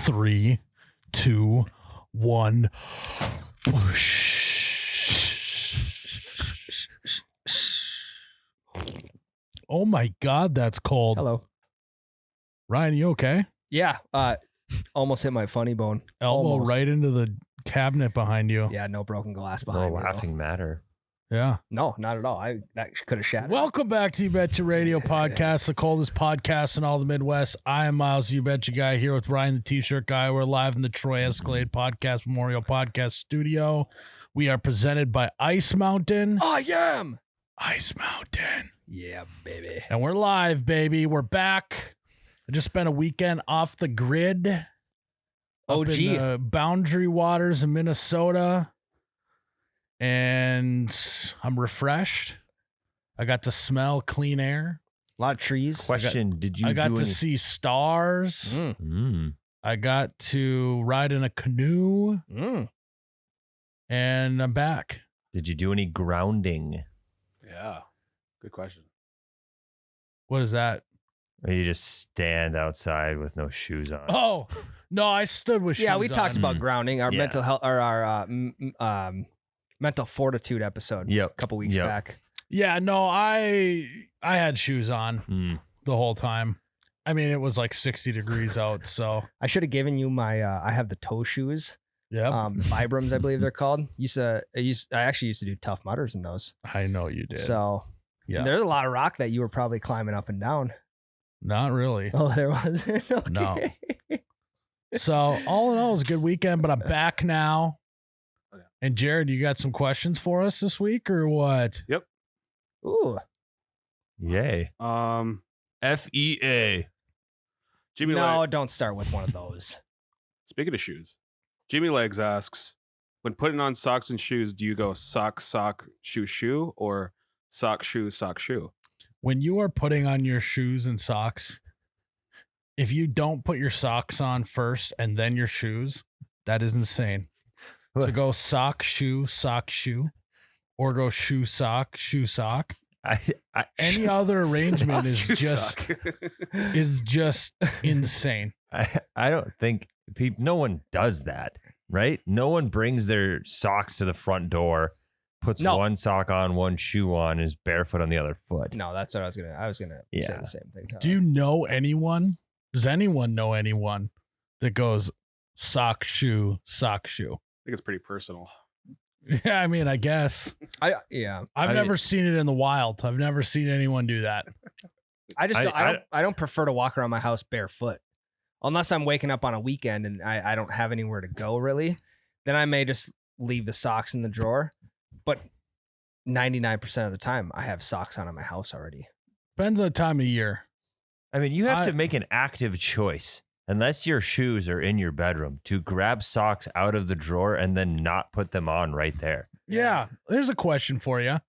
3, 2, 1. Oh my God, that's cold. Hello. Ryan, you okay? Yeah. Almost hit my funny bone. Elbow Almost. right into the cabinet behind you. Yeah, no broken glass No behind me. laughing matter. Yeah. No, not at all. That could have shattered. Welcome back to You Betcha Radio Podcast, the coldest podcast in all the Midwest. I am Myles, You Betcha guy, here with Ryan, the T-shirt guy. We're live in the Troy Escalade Podcast Memorial Podcast Studio. We are presented by Ice Mountain. I am. Ice Mountain. Yeah, baby. And we're live, baby. We're back. I just spent a weekend off the grid. Oh, up gee. in the boundary waters of Minnesota. And I'm refreshed. I got to smell clean air. A lot of trees. Question: Did you? I got do to any- see stars. I got to ride in a canoe. And I'm back. Did you do any grounding? Yeah, good question. What is that? Or you just stand outside with no shoes on? Oh, no, I stood with shoes Yeah, we talked on. about grounding, our Yeah. mental health, or our mental fortitude episode Yep. a couple weeks Yep. back. Yeah, no, I had shoes on Mm. the whole time. I mean, it was like 60 degrees out, so I should have given you my. I have the toe shoes. yep. Vibrams, I believe they're called. I actually used to do Tough Mudders in those. I know you did. So yeah, there's a lot of rock that you were probably climbing up and down. not really. Oh, there was. Okay. No. So all in all, it was a good weekend, but I'm back now. Okay. And Jared, you got some questions for us this week or what? Ooh. Yay! FEA. Jimmy No, Leg- don't start with one of those. Speaking of shoes, Jimmy Legs asks, when putting on socks and shoes, do you go sock, shoe, shoe, or sock, shoe, shoe? When you are putting on your shoes and socks, if you don't put your socks on first and then your shoes, that is insane. To go sock, shoe, or go shoe, sock. Any other arrangement is You just suck. is just insane. I don't think no one does that, right? No one brings their socks to the front door, puts No. one sock on, one shoe on, and is barefoot on the other foot. No, that's what I was gonna say Yeah. the same thing. Tyler. Do you know anyone? Does anyone know anyone that goes sock, shoe? I think it's pretty personal. Yeah, I mean, I guess. I've I've never seen it in the wild. I've never seen anyone do that. I don't prefer to walk around my house barefoot unless I'm waking up on a weekend and I don't have anywhere to go really. Then I may just leave the socks in the drawer. But 99% of the time, I have socks on in my house already. Depends on the time of year. I mean, you have to make an active choice, unless your shoes are in your bedroom, to grab socks out of the drawer and then not put them on right there. Yeah, there's a question for you.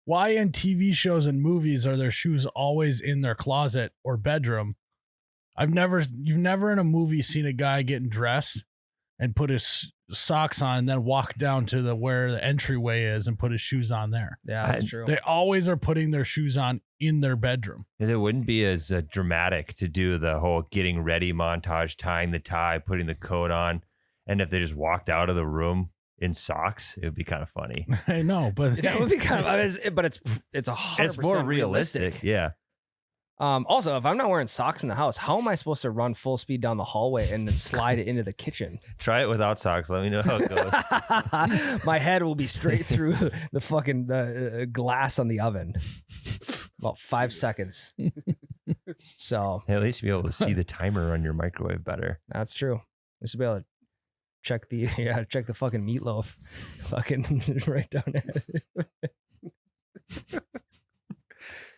Why in TV shows and movies are their shoes always in their closet or bedroom? You've never in a movie seen a guy getting dressed and put his socks on and then walk down to where the entryway is and put his shoes on there. Yeah, that's true. They always are putting their shoes on in their bedroom. It wouldn't be as dramatic to do the whole getting ready montage, tying the tie, putting the coat on. And if they just walked out of the room in socks, it would be kind of funny. I know, but That would be kind of, but it's 100% It's more realistic. Yeah. Also, if I'm not wearing socks in the house, how am I supposed to run full speed down the hallway and then slide it into the kitchen? Try it without socks. Let me know how it goes. My head will be straight through the fucking glass on the oven. About 5 seconds. So At least you'll be able to see the timer on your microwave better. that's true. I should be able to check the fucking meatloaf. Fucking right down it.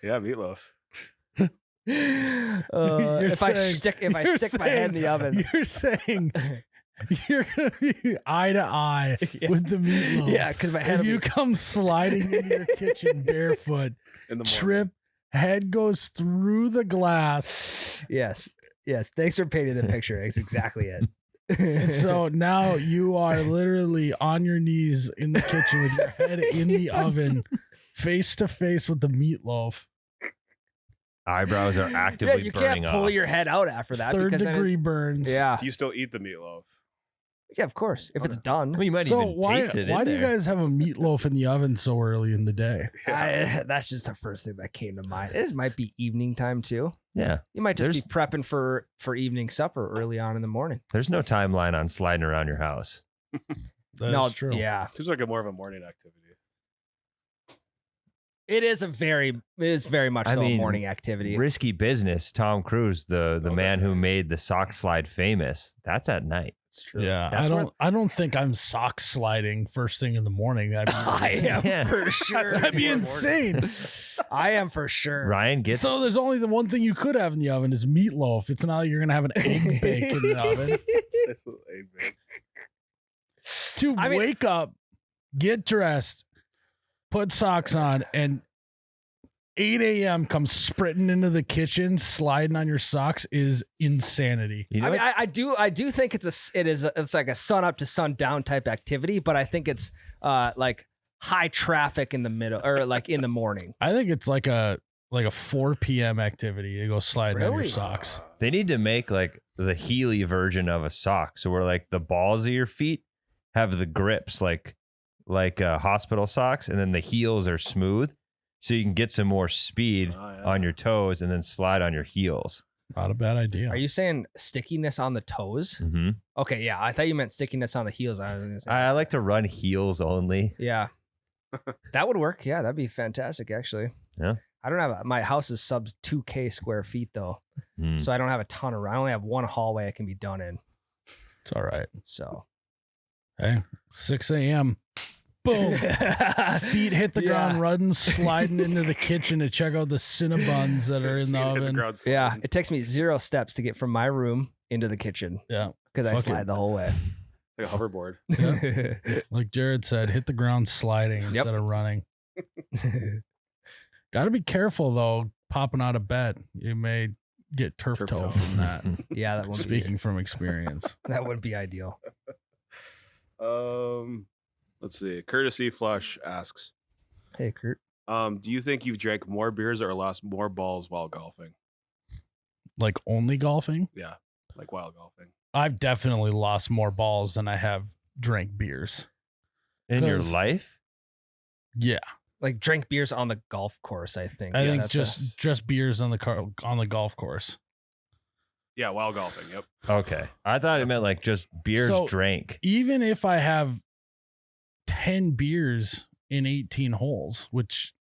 Yeah, meatloaf. If I stick my head in the oven. You're saying you're gonna be eye to eye with the meatloaf. Yeah, because my head. If you come sliding into your kitchen barefoot, In the morning. trip, head goes through the glass. Yes. Thanks for painting the picture. It's exactly it. And so now you are literally on your knees in the kitchen with your head in the oven, face to face with the meatloaf. eyebrows are actively you burning can't pull off. your head out after that. Third because degree burns. Yeah. Do you still eat the meatloaf? Yeah, of course. If it's done. Well, you might So even why taste it. why in do you there. guys have a meatloaf in the oven so early in the day? That's just the first thing that came to mind. It might be evening time too. Yeah, You might just There's- be prepping for evening supper early on in the morning. there's no timeline on sliding around your house. That's true. Yeah. Seems like a more of a morning activity. It is very much I so mean, a morning activity. Risky business. Tom Cruise, the Those man are who nice. made the sock slide famous. That's at night. It's true. Yeah, That's I don't think I'm sock sliding first thing in the morning. That'd be I am Yeah. for sure. That'd be Tomorrow insane. morning. I am for sure. Ryan gets So there's only the one thing you could have in the oven is meatloaf. It's not like you're gonna have an egg bake in the oven. It's a egg bake. To I mean- wake up, get dressed, put socks on, and 8 a.m. comes sprinting into the kitchen, sliding on your socks is insanity. You know I mean, what? I do think it's like a sun up to sun down type activity, but I think it's like high traffic in the middle or like in the morning. I think it's like a 4 p.m. activity. You go sliding on your Really? socks. They need to make like the Healy version of a sock, so where like the balls of your feet have the grips like hospital socks, and then the heels are smooth, so you can get some more speed Oh, yeah. on your toes and then slide on your heels. Not a bad idea. Are you saying stickiness on the toes? Mm-hmm. Okay, yeah. I thought you meant stickiness on the heels. I was gonna say. I like to run heels only. Yeah. That would work. Yeah, that'd be fantastic, actually. Yeah. I don't have my house is sub 2K square feet though, Mm. so I don't have a ton of. I only have one hallway I can be done in. It's all right. So Hey, 6 a.m. Boom. Feet hit the ground, running, sliding into the kitchen to check out the Cinnabons that are in the Feet hit oven. ground Yeah, sliding. it takes me 0 steps to get from my room into the kitchen Yeah. because I Fuck slide it. the whole way. Like a hoverboard. Like Jared said, hit the ground sliding instead of running. Got to be careful though, popping out of bed. You may get turf Turf toe toe. from that. Yeah, that wouldn't Speaking from experience. be, that wouldn't be ideal. Let's see. Courtesy Flush asks, Hey, Kurt. do you think you've drank more beers or lost more balls while golfing? Like only golfing? Yeah, like while golfing. I've definitely lost more balls than I have drank beers. In your 'Cause- life? Yeah. Like drink beers on the golf course, I think. I Yeah, think that's just beers on the golf course. Yeah, while golfing. Yep. Okay. I thought it meant like just beers So- drank. Even if I have 10 beers in 18 holes, which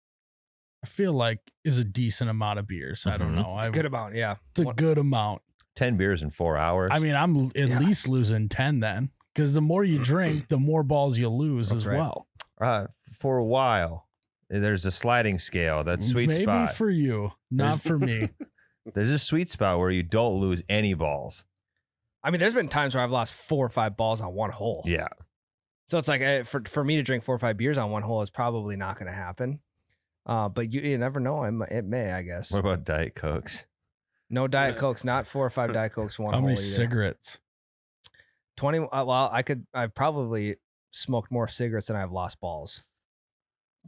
I feel like is a decent amount of beers. I don't Mhm. know. it's a good amount. Yeah. It's a good amount. 10 beers in 4 hours. I mean, I'm at Yeah. least losing 10 then, because the more you drink, the more balls you lose That's as right. well. For a while, there's a sliding scale. That's sweet Maybe spot. for you, not for me. There's a sweet spot where you don't lose any balls. I mean, there's been times where I've lost 4 or 5 balls on one hole. Yeah. So it's like for me to drink 4 or 5 beers on one hole is probably not going to happen. But you never know. It may, I guess. What about Diet Cokes? No Diet Cokes, not 4 or 5 Diet Cokes one How hole. many either. cigarettes? 20. Well, I've probably smoked more cigarettes than I've lost balls.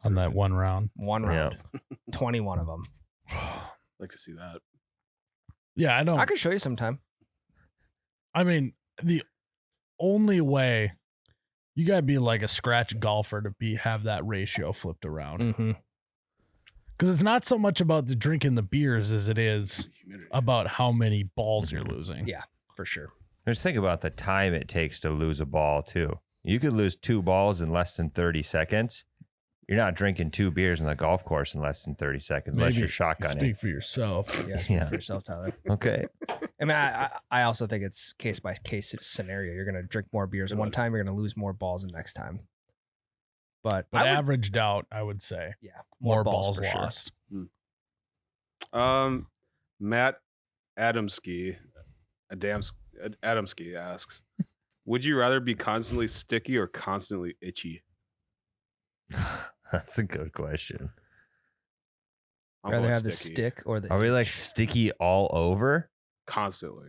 On that one round? One Yeah. round. 21 of them. Like to see that. Yeah, I don't. I could show you sometime. I mean, the only way you gotta be like a scratch golfer to have that ratio flipped around. Mm-hmm. Because it's not so much about the drinking the beers as it is Humidity. about how many balls you're losing. Yeah. For sure. Just think about the time it takes to lose a ball, too. You could lose 2 balls in less than 30 seconds. You're not drinking 2 beers on the golf course in less than 30 seconds unless you're shotgunning. Speak for yourself. Yeah. Yeah. For yourself, Tyler. Okay. I mean, I also think it's case by case scenario. You're going to drink more beers one time. You're going to lose more balls the next time. But But I would- averaged out, I would say yeah, more balls for sure. lost. Matt Adamski asks, would you rather be constantly sticky or constantly itchy? That's a good question. I'm Rather going have the sticky. stick or the. Are we like itch. sticky all over? Constantly.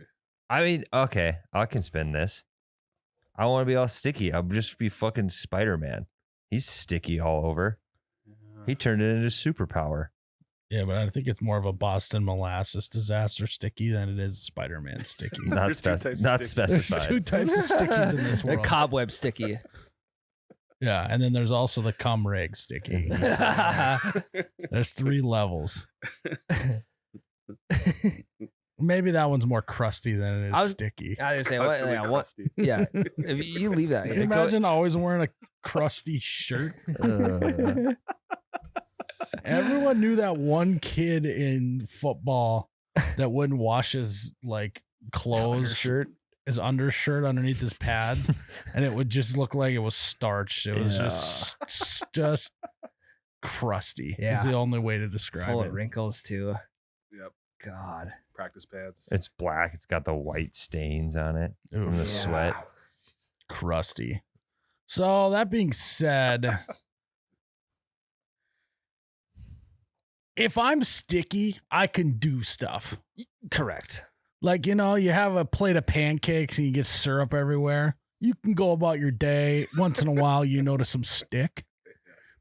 I mean, okay, I can spin this. I want to be all sticky. I'll just be fucking Spider-Man. He's sticky all over. He turned it into superpower. Yeah, but I think it's more of a Boston molasses disaster sticky than it is Spider-Man sticky. Not, There's two types of not sticky. There's specified. 2 types of stickies in this They're world. cobweb sticky. Yeah, and then there's also the cum rag sticky. There's 3 levels. Maybe that one's more crusty than it is sticky. I was gonna say, Absolutely what? Yeah, what? crusty. Yeah, if you leave that. Can you imagine always wearing a crusty shirt? Everyone knew that one kid in football that wouldn't wash his like clothes, his undershirt underneath his pads, and it would just look like it was starched. It was just crusty. Yeah. Is the only way to describe full it. of wrinkles too. Yep. God. Practice pads. It's black. It's got the white stains on it from the Oof, sweat. crusty. So that being said, if I'm sticky, I can do stuff. Correct. Like, you know, you have a plate of pancakes and you get syrup everywhere. You can go about your day. Once in a while, you notice some stick.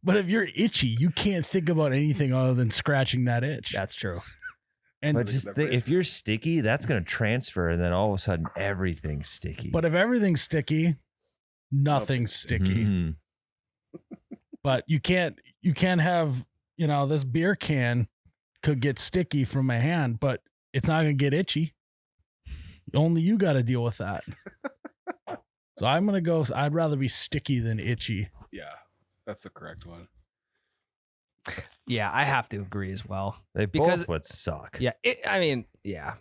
But if you're itchy, you can't think about anything other than scratching that itch. That's true. And But just think, if you're sticky, that's going to transfer, and then all of a sudden, everything's sticky. but if everything's sticky, nothing's sticky. Mhm. But you can't have, you know, this beer can could get sticky from my hand, but it's not going to get itchy. Only you got to deal with that. So I'm going to go, I'd rather be sticky than itchy. Yeah, that's the correct one. Yeah, I have to agree as well. They Because- both would suck. Yeah, I mean, yeah.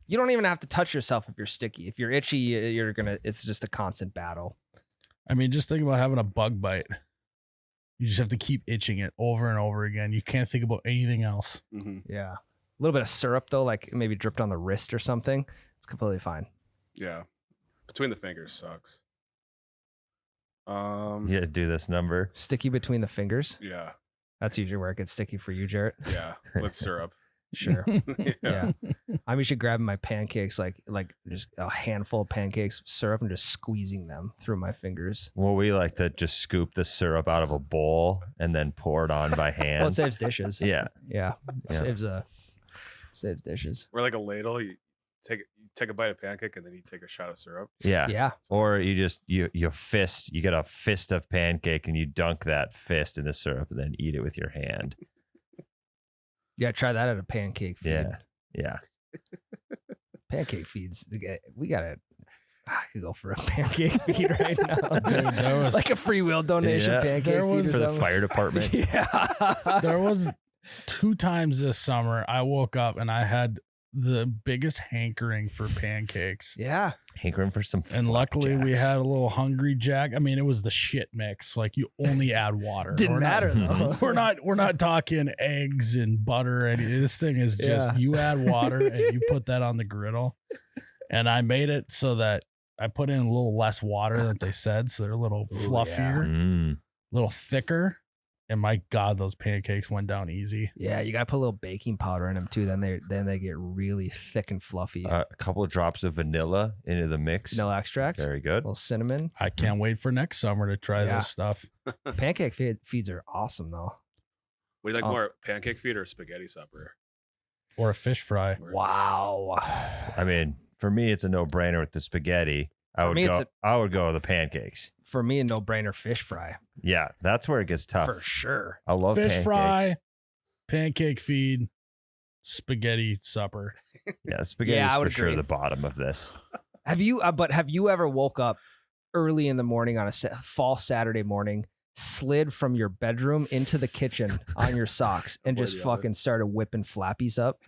You don't even have to touch yourself if you're sticky. If you're itchy, you're gonna. It's just a constant battle. I mean, just think about having a bug bite. You just have to keep itching it over and over again. You can't think about anything else. Mm-hmm. Yeah, a little bit of syrup though, like maybe dripped on the wrist or something. It's completely fine. Yeah, between the fingers sucks. You got to do this number. Sticky between the fingers. Yeah, That's usually where it gets sticky for you, Jarrett. yeah, with syrup. Sure. Yeah. Yeah. I'm usually grabbing my pancakes, like just a handful of pancakes, syrup, and just squeezing them through my fingers. Well, we like to just scoop the syrup out of a bowl and then pour it on by hand. Well, it saves dishes. Yeah. Yeah. Yeah. Saves dishes. We're like a ladle. You take a bite of pancake and then you take a shot of syrup. Yeah. Yeah. Or you just you get a fist of pancake and you dunk that fist in the syrup and then eat it with your hand. Yeah. Try that at a pancake feed. Yeah. Yeah. Pancake feeds. We got to. I could go for a pancake feed right now. Dude, there was- like a free will donation Yeah. pancake There feed was- or For the something. fire department. Yeah. There was 2 times this summer I woke up and I had the biggest hankering for pancakes. Yeah. Hankering for some And luckily we flapjacks. had a little Hungry Jack. I mean, it was the shit mix. Like you only add water. Didn't We're not- matter though. We're not talking eggs and butter. And this thing is just Yeah. you add water and you put that on the griddle. And I made it so that I put in a little less water than they said, so they're a little Ooh, fluffier, Mm. a little thicker. And my God, those pancakes went down easy. Yeah, you gotta put a little baking powder in them too. Then they get really thick and fluffy. A couple of drops of vanilla into the mix. Vanilla extract, a Very good. little cinnamon. I can't wait for next summer to try Yeah. this stuff. Pancake feeds are awesome though. Would you like Oh. more pancake feed or spaghetti supper? Or a fish fry. Wow. I mean, for me, it's a no-brainer with the spaghetti. I would go with the pancakes. For me, a no-brainer fish fry Yeah, that's where it gets tough. for sure. I love Fish pancakes. fry, pancake feed, spaghetti supper. Yeah, spaghetti Yeah, I is would for sure agree. the bottom of this. Have you ever woke up early in the morning on a fall Saturday morning, slid from your bedroom into the kitchen on your socks, and Avoid just the oven. fucking started whipping flappies up?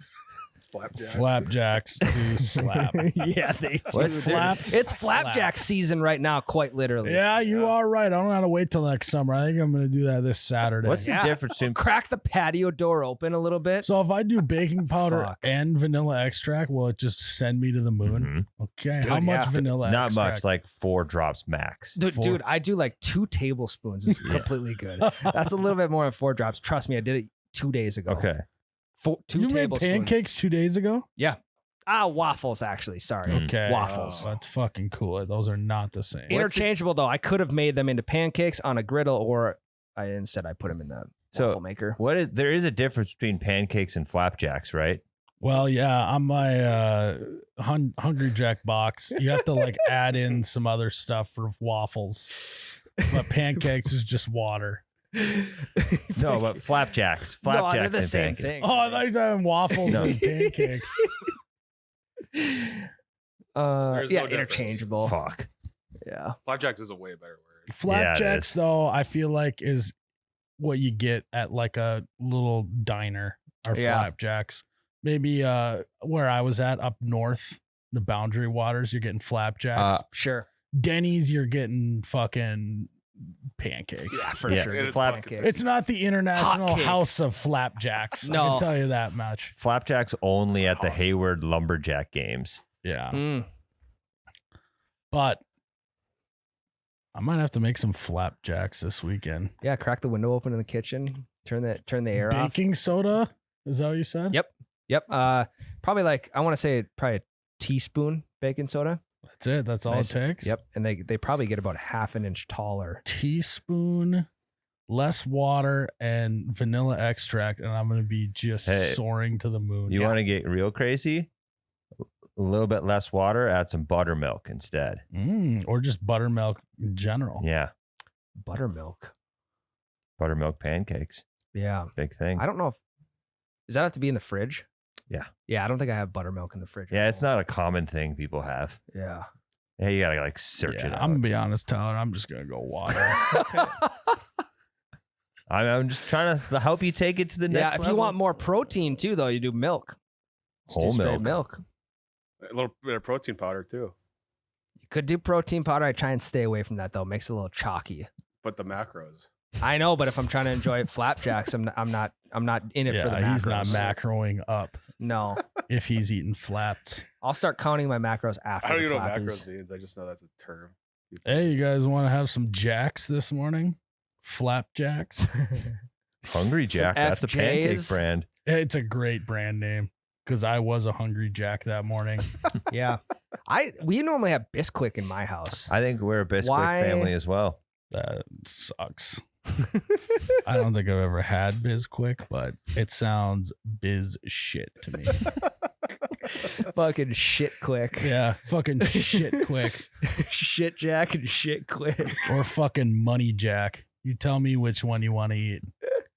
Flapjacks. Flapjacks do slap. Yeah, they do. What dude. flaps It's slap. flapjack season right now, quite literally. Yeah, you Yeah. are right. I don't have to wait till next summer. I think I'm going to do that this Saturday. What's the Yeah. difference between Crack the patio door open a little bit. So if I do baking powder Fuck. and vanilla extract, will it just send me to the moon? Mhm. Okay. Dude, How much yeah. vanilla Not extract? much, like 4 drops max. Dude, I do like 2 tablespoons. It's completely good. That's a little bit more than 4 drops. Trust me, I did it 2 days ago. Okay. 2 you made tablespoons. pancakes 2 days ago? Waffles, actually. Sorry. Mm. Okay. Waffles. Oh, that's fucking cool. Those are not the same. Interchangeable though. I could have made them into pancakes on a griddle, or instead I put them in the waffle maker. There is a difference between pancakes and flapjacks, right? Well, yeah, on my Hungry Jack box, you have to like add in some other stuff for waffles. But pancakes is just water. No, but flapjacks. No, they're Flapjacks the and same pancakes. thing. Oh, I thought you were talking waffles No. and pancakes. no Yeah, difference. interchangeable. Fuck. Yeah. Flapjacks is a way better word. Flapjacks, is. though, I feel like is what you get at like a little diner or Yeah. flapjacks. Maybe where I was at up north, the Boundary Waters, you're getting flapjacks. Sure. Denny's, you're getting fucking pancakes. Yeah, for Yeah. sure. It's It's flap- pancakes. It's not the International Hotcakes. House of Flapjacks. I No. can tell you that much. Flapjacks only at the Hayward Lumberjack games. Yeah. Mm. But I might have to make some flapjacks this weekend. Yeah, crack the window open in the kitchen. Turn the air off. Baking soda? Is that what you said? Yep. Yep. Probably like I want to say probably a teaspoon baking soda. That's it. That's all Nice. it takes. Yep. And they probably get about half an inch taller. Teaspoon, less water, and vanilla extract, and I'm gonna be just Hey, soaring to the moon. You want to get real crazy? A little bit less water, add some buttermilk instead. Or just buttermilk in general. Yeah. Buttermilk. Buttermilk pancakes. Yeah. Big thing. I don't know if does that have to be in the fridge? Yeah. Yeah, I don't think I have buttermilk in the fridge. Yeah, it's not a common thing people have. Yeah. Yeah, you gotta like search Yeah, it out. I'm gonna be honest, Tyler. I'm just gonna go water. I'm just trying to help you take it to the next Yeah, if level. you want more protein too, though, you do milk. Just do Whole straight milk. A little bit of protein powder too, You could do protein powder. I try and stay away from that though. It makes it a little chalky. but the macros. I know, but if I'm trying to enjoy flapjacks, I'm not in it for the macros. Yeah, he's not macroing up No, if he's eating flaps. I'll start counting my macros after. I don't the even know what flappies. macros means. I just know that's a term. Hey, you guys want to have some jacks this morning? Flapjacks. Hungry Some Jack, that's a pancake FJs. brand. It's a great brand name because I was a Hungry Jack that morning. Yeah, we normally have Bisquick in my house. I think we're a Bisquick Why- family as well. That sucks. I don't think I've ever had Bizquick, but it sounds biz shit to me. Fucking shit quick. Yeah, fucking shit quick Shit Jack and shit quick. or fucking Money Jack. You tell me which one you want to eat.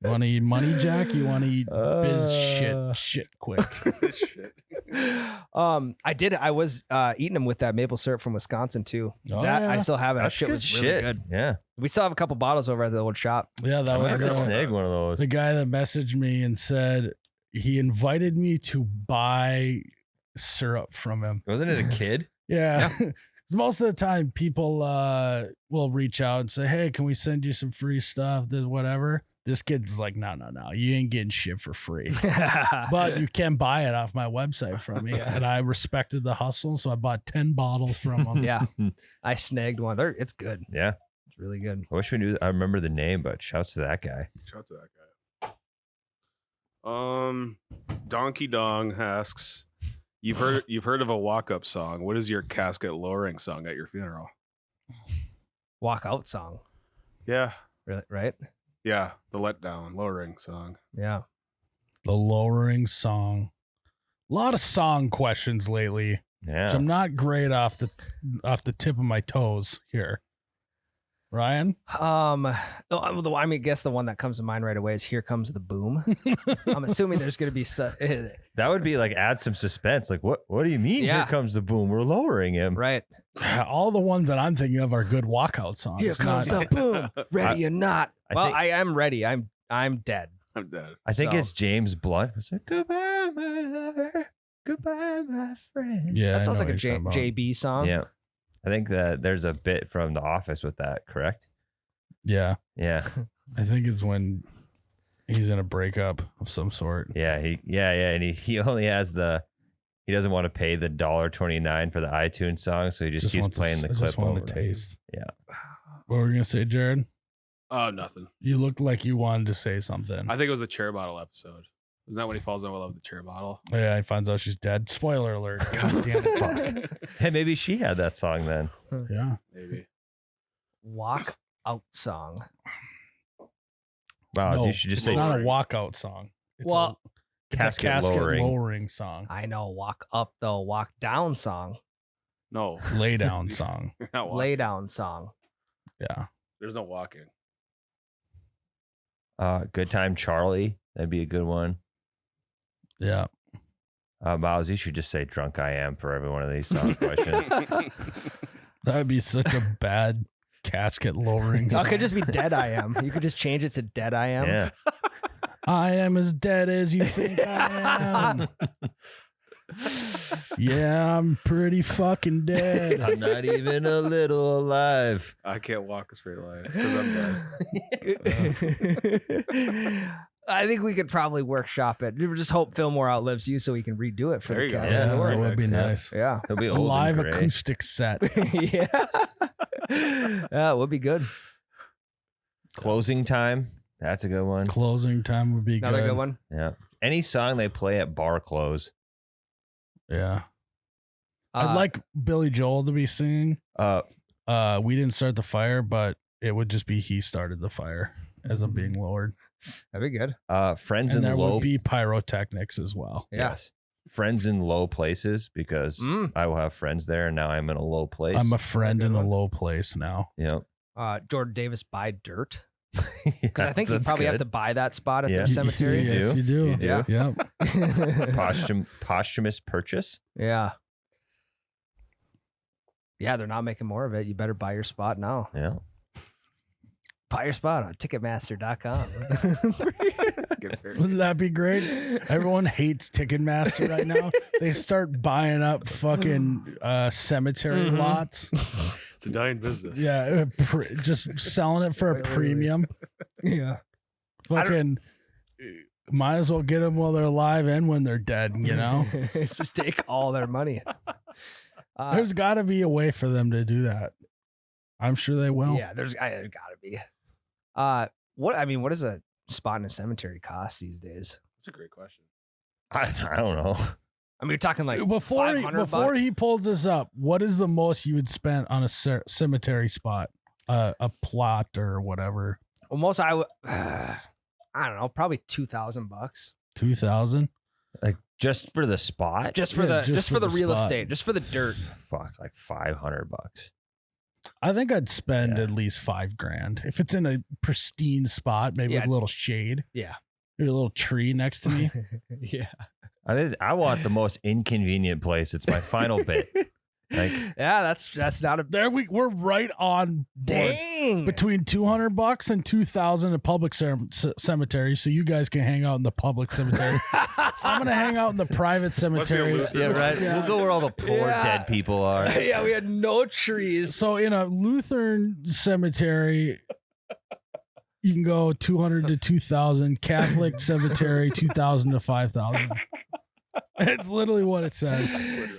You want to eat Money Jack? You want to eat biz shit quick? Shit. I was eating them with that maple syrup from Wisconsin too. Oh, that yeah. I still have it. That That's shit good was shit. really good. Yeah. We still have a couple bottles over at the old shop. Yeah, that I was have to the- snag one of those. the guy that messaged me and said he invited me to buy syrup from him. Wasn't it a kid? Yeah. 'Cause most of the time people will reach out and say, hey, can we send you some free stuff? Whatever. This kid's like, no. You ain't getting shit for free. But you can buy it off my website from me. And I respected the hustle. So I bought 10 bottles from him. Yeah, I snagged one. It's good. Yeah. It's really good. I wish we knew. I remember the name, but shouts to that guy. Shout out to that guy. Donkey Dong asks, you've heard of a walk-up song. What is your casket lowering song at your funeral? Walk out song. Yeah. Really, right? Yeah. The letdown lowering song. Yeah. The lowering song. A lot of song questions lately. Yeah. Which I'm not great off the tip of my toes here. Ryan? I mean, I guess the one that comes to mind right away is "Here Comes the Boom." I'm assuming there's going to be That would be like add some suspense. Like what do you mean? Yeah. Here comes the boom. We're lowering him. right. All the ones that I'm thinking of are good walkout songs. Here comes not- the boom. Ready or not? Well, think- I am ready. I'm dead. I'm dead. I think So- it's James Blunt. It's like, goodbye, my lover. Goodbye, my friend. Yeah, That I sounds know like a what you're talking about. JB song. Yeah. I think that there's a bit from The Office with that, correct? Yeah, Yeah. I think it's when he's in a breakup of some sort. Yeah. And he only has he doesn't want to pay the $1.29 for the iTunes song, so he just keeps wants playing the I clip just want over. to taste. Yeah. What were you gonna say, Jared? Nothing. You looked like you wanted to say something. I think it was the chair bottle episode. Isn't that when he falls in love with the chair bottle? Oh, yeah, he finds out she's dead. Spoiler alert. God damn it. Fuck. Hey, maybe she had that song then. Yeah. Maybe. Walk out song. Wow, No, you should just it's say not a walkout song. It's Well, it's a casket lowering song. I know. Walk up though. Walk down song. No. Lay down song. You're not walking. Lay down song. Yeah. There's no walking. Good Time Charlie. That'd be a good one. Yeah. Myles, you should just say Drunk I Am for every one of these song questions. That'd be such a bad casket lowering No, song. it could just be Dead I Am. You could just change it to Dead I Am. Yeah. I am as dead as you think I am. Yeah, I'm pretty fucking dead. I'm not even a little alive. I can't walk a straight line because I'm dead. I think we could probably workshop it. Just hope Fillmore outlives you so we can redo it for There the you go. cast. Yeah, Yeah, that would be yeah. nice. Yeah. He'll be A old live and gray. acoustic set. Yeah. Yeah, it would be good. Closing Time. That's a good one. Closing time would be Another good one. Yeah. Any song they play at bar close. Yeah. I'd like Billy Joel to be singing. We didn't start the fire, but it would just be he started the fire as I'm being lowered. That'd be good. Friends And in there low. would be pyrotechnics as well. Yeah. Yes. Friends in low places because I will have friends there and now I'm in a low place. I'm a friend Good in a one. low place now. Yep. Jordan Davis buy dirt. Because Because I think you probably have to buy that spot at Yeah. their cemetery. You Yes, do? you do. You do? Yeah. Yep. Posthumous purchase. Yeah. Yeah, they're not making more of it. You better buy your spot now. Yeah. Buy your spot on Ticketmaster.com. Get fair. Wouldn't that be great? Everyone hates Ticketmaster right now. They start buying up fucking cemetery Mhm. lots. It's a dying business. Yeah, just selling it for a premium. Yeah. Fucking might as well get them while they're alive and when they're dead, you know? Just take all their money. There's got to be a way for them to do that. I'm sure they will. Yeah, there's gotta be. What does a spot in a cemetery cost these days? That's a great question. I don't know. I mean, you're talking like Before $500 he pulls this up, what is the most you would spend on a cemetery spot? A plot or whatever. almost I don't know, probably $2,000. 2,000. Like just for the spot? Just for Yeah, the for the real spot. estate, just for the dirt. Fuck, like $500. I think I'd spend Yeah. at least $5,000 if it's in a pristine spot, maybe Yeah. with a little shade. Yeah. Maybe a little tree next to me. Yeah. I want the most inconvenient place. It's my final bit. Like, Yeah, that's not a There we're right on board. dang. Between $200 and $2,000 in public cemetery, so you guys can hang out in the public cemetery. I'm gonna hang out in the private cemetery. Lutheran. yeah, right. Yeah. We'll go where all the poor Yeah. dead people are. Yeah, we had no trees. So in a Lutheran cemetery, you can go 200 to 2,000. Catholic cemetery, 2,000 to 5,000. It's literally what it says.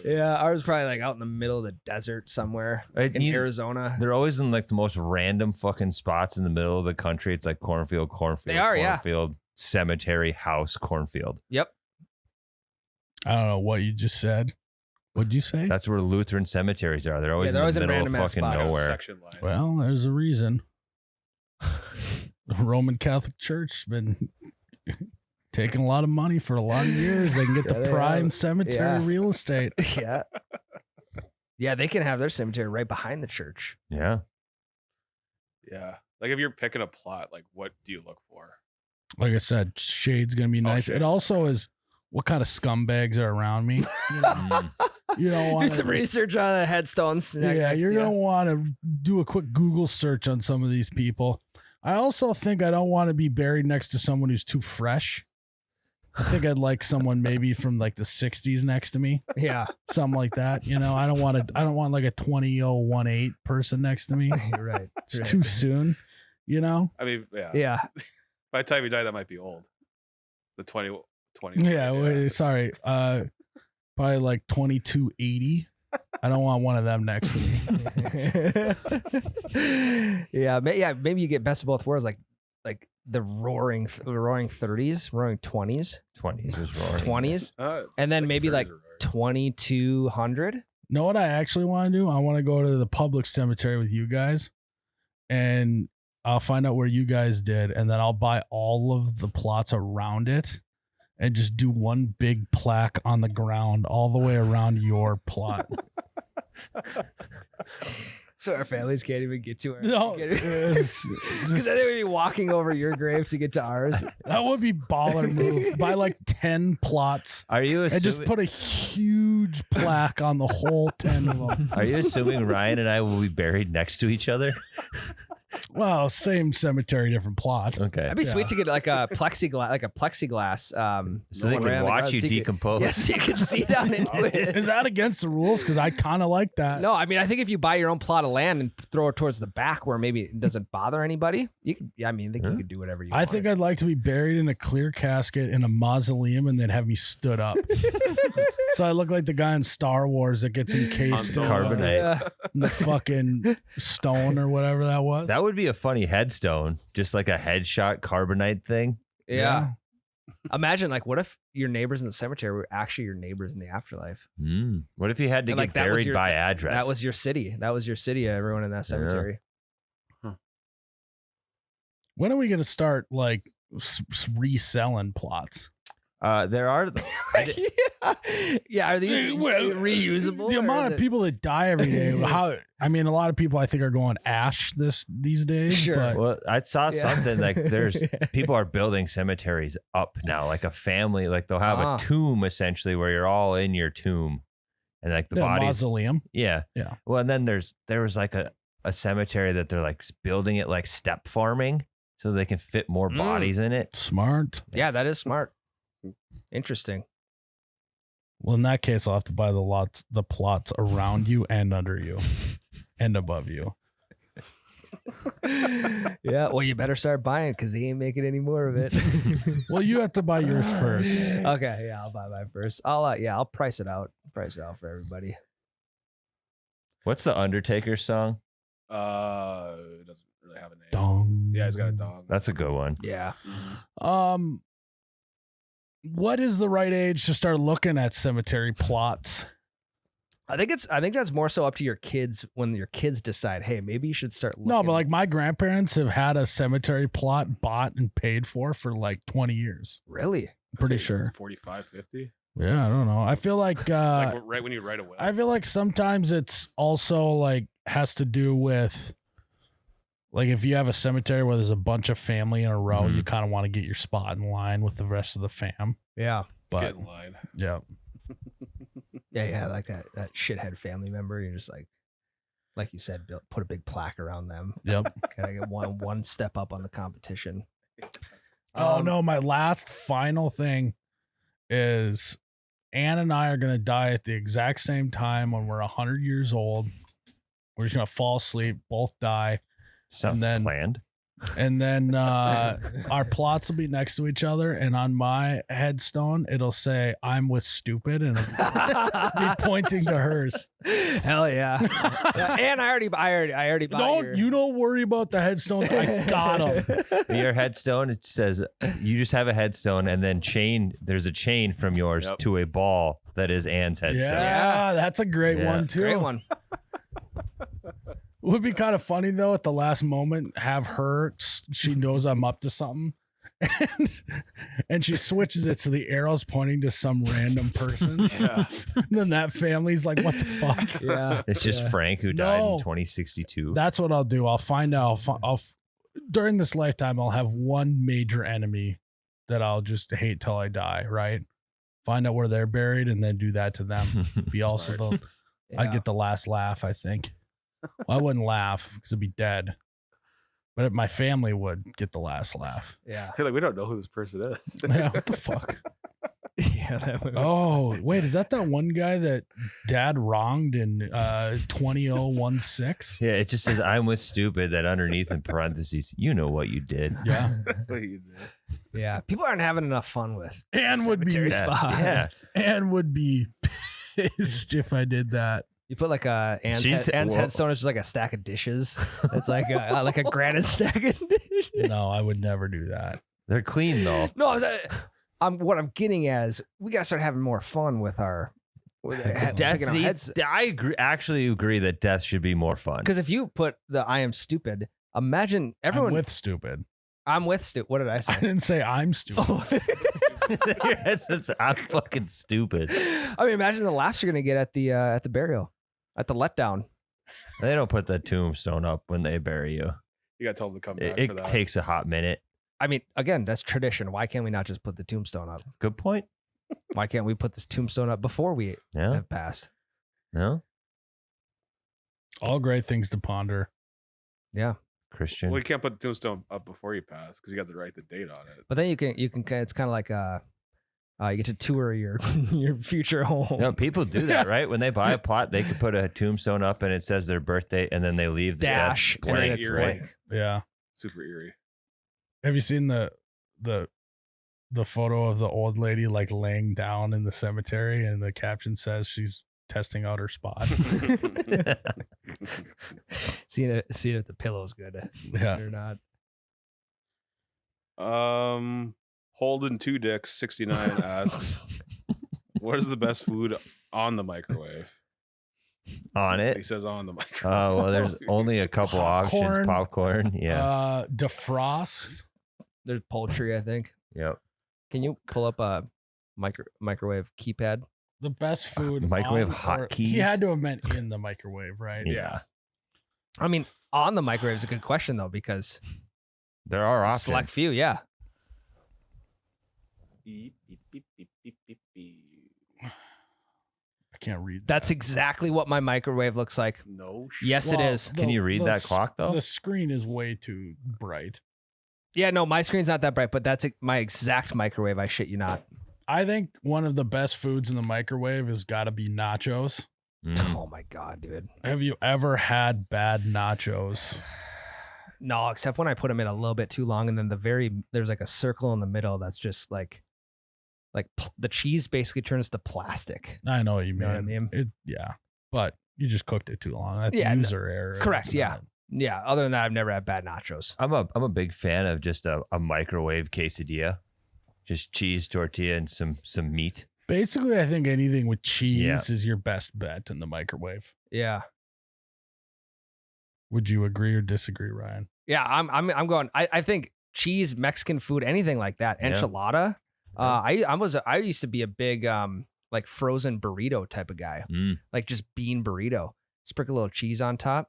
Yeah, ours probably like out in the middle of the desert somewhere Right, in you- Arizona. They're always in like the most random fucking spots in the middle of the country. It's like cornfield, They are, yeah. cornfield, cemetery, house, cornfield. Yep. I don't know what you just said. What'd you say? That's where Lutheran cemeteries are. They're always, they're always in in the middle of random ass fucking spots. nowhere. Section line. Well, there's a reason. The Roman Catholic Church has been taking a lot of money for a lot of years. They can get Yeah, the they prime have. cemetery Yeah. real estate. Yeah. Yeah, they can have their cemetery right behind the church. Yeah. Yeah. Like if you're picking a plot, like what do you look for? Like I said, shade's gonna be nice. shade. It also is what kind of scumbags are around me. You know, Mm. you don't Do want some research on the headstones. Yeah, next you're to you. gonna want to do a quick Google search on some of these people. I also think I don't want to be buried next to someone who's too fresh. I think I'd like someone maybe from like the 60s next to me, Yeah, something like that. You know, I don't want like a 2018 person next to me. you're right. It's Right. too soon. You know? I mean, yeah. Yeah. By the time you die, that might be old. The 20. Yeah. Wait, sorry. Probably like 2280. I don't want one of them next to me. Yeah, maybe you get best of both worlds, like the roaring 30s, roaring 20s, 20s was roaring. 20s, and then maybe like 2200. Know what I actually want to do? I want to go to the public cemetery with you guys and I'll find out where you guys did, and then I'll buy all of the plots around it and just do one big plaque on the ground all the way around your plot. So our families can't even get to our. No, because then they would be walking over your grave to get to ours. that would be baller move. Buy like 10 plots. Are you And just put a huge plaque on the whole 10 of them. Are you assuming Ryan and I will be buried next to each other? Well, same cemetery, different plot. Okay. That'd be sweet to get like a plexiglass, So they can watch you decompose. Yes, you can see down into it. Is that against the rules? Because I kind of like that. No, I mean, I think if you buy your own plot of land and throw it towards the back where maybe it doesn't bother anybody, you could. Yeah, I mean, I think you could do whatever you want. I think I'd like to be buried in a clear casket in a mausoleum and then have me stood up. So I look like the guy in Star Wars that gets encased in Carbonite. the fucking stone or whatever that was. That would be a funny headstone, just like a headshot carbonite thing. Yeah. Imagine, like, what if your neighbors in the cemetery were actually your neighbors in the afterlife? What if you had to And, get like, that was buried your- by address? That was your city. Everyone in that cemetery. When are we going to start like reselling plots? There are. Yeah. Are these reusable? The or amount is of it- people that die every day. I mean, a lot of people I think are going ash these days. Sure. But Well, I saw Yeah. something like there's people are building cemeteries up now, like a family, like they'll have a tomb essentially where you're all in your tomb, and like the bodies. mausoleum. Yeah. Yeah. Well, and then there was like a cemetery that they're like building it like step farming so they can fit more bodies in it. Smart. Yeah, that is smart. Interesting. Well, in that case, I'll have to buy the plots around you and under you and above you. Yeah. Well, you better start buying because they ain't making any more of it. Well, you have to buy yours first. Okay. Yeah, I'll buy mine first. I'll price it out. Price it out for everybody. What's the Undertaker song? It doesn't really have a name. Dong. Yeah, he's got a dog. That's a good one. Yeah. What is the right age to start looking at cemetery plots? I think that's more so up to your kids when your kids decide, hey, maybe you should start looking. No, but like my grandparents have had a cemetery plot bought and paid for like 20 years. Really? Pretty sure. 45, 50. Yeah, I don't know. I feel like Like right when you write away. I feel like sometimes it's also like has to do with like if you have a cemetery where there's a bunch of family in a row, you kind of want to get your spot in line with the rest of the fam. Yeah. But Get in line. yeah. Yeah, like that shithead family member. You're just like you said, put a big plaque around them. Yep. Gotta get one step up on the competition. Oh no, my last final thing is Ann and I are gonna die at the exact same time when we're 100 years old. We're just gonna fall asleep, both die, Sounds then- planned. and then our plots will be next to each other. And on my headstone, it'll say "I'm with stupid," and it'll be pointing to hers. Hell yeah. And I already bought You don't worry about the headstones. I got them. Your headstone, it says you just have a headstone, and then there's a chain from yours to a ball that is Ann's headstone. Yeah, that's a great one too. Great one. It would be kind of funny though at the last moment have her, she knows I'm up to something, and she switches it so the arrow's pointing to some random person. Yeah. And then that family's like, what the fuck? Yeah. It's just Frank who died No. in 2062. That's what I'll do. I'll find out. During this lifetime, I'll have one major enemy that I'll just hate till I die, right? Find out where they're buried and then do that to them. Be also I get the last laugh, I think. Well, I wouldn't laugh because it'd be dead. But my family would get the last laugh. Yeah. They're like, we don't know who this person is. Yeah, what the fuck? Yeah. That would Oh, wait, is that one guy that dad wronged in 20016? Yeah, it just says I'm with stupid. That underneath in parentheses, you know what you did. Yeah. What you did. Yeah. People aren't having enough fun with And would be cemetery spots. Yeah. and would be pissed if I did that. You put like Ann's Whoa. headstone is just like a stack of dishes. It's like a granite stack of dishes. No, I would never do that. They're clean though. No, what I'm getting at is we gotta start having more fun with our Death I actually agree that death should be more fun. Because if you put the I am stupid Imagine everyone. I'm with stupid. What did I I say? didn't say I'm stupid. I'm fucking stupid. I mean, imagine the laughs you're gonna get at the burial, at the letdown. They don't put the tombstone up when they bury you. You got to tell them to come back It for that. takes a hot minute. I mean, again, that's tradition. Why can't we not just put the tombstone up? Good point. Why can't we put this tombstone up before we Yeah. have passed? No, All great things to ponder. Yeah, Christian. Well, you can't put the tombstone up before you pass because you got to write the date on it. but then you can. It's kind of like you get to tour your your future home. No, people do that, right? When they buy a plot, they could put a tombstone up and it says their birthday, and then they leave the Dash death and then blank, it's right? blank. Yeah. Super eerie. Have you seen the photo of the old lady like laying down in the cemetery, and the caption says she's testing out her spot? Seeing if the pillow's good Yeah. or not. Holden Two Dicks 69 asks, "What is the best food on the microwave?" On He it. says on the microwave. Oh, well, there's only a couple Popcorn. options. Popcorn. Yeah. Defrost. There's poultry, I think. Yep. Can you pull up a microwave keypad? The best food. Microwave on- or- hotkeys? He had to have meant in the microwave, right? Yeah. I mean, on the microwave is a good question though, because There are options. select few, yeah. Beep, beep, beep, beep, beep, beep, beep. I can't read. That's that. exactly what my microwave looks like. No shit. Yes, it Well, is. Can you read that clock, though? The screen is way too bright. Yeah, no, my screen's not that bright, but that's my exact microwave. I shit you not. I think one of the best foods in the microwave has got to be nachos. Mm. Oh my god, dude. Have you ever had bad nachos? No, except when I put them in a little bit too long, and then there's like a circle in the middle that's just like the cheese basically turns to plastic. I know what you You mean. know what I mean? Yeah, but you just cooked it too long. That's Yeah, user error. correct, It's yeah. not- Yeah. Other than that, I've never had bad nachos. I'm a big fan of just a microwave quesadilla. Just cheese, tortilla, and some meat. Basically, I think anything with cheese Yeah. is your best bet in the microwave. Yeah. Would you agree or disagree, Ryan? Yeah, I'm going. I think cheese, Mexican food, anything like that, Yeah. enchilada. I used to be a big like frozen burrito type of guy, Mm. like just bean burrito. Sprinkle a little cheese on top,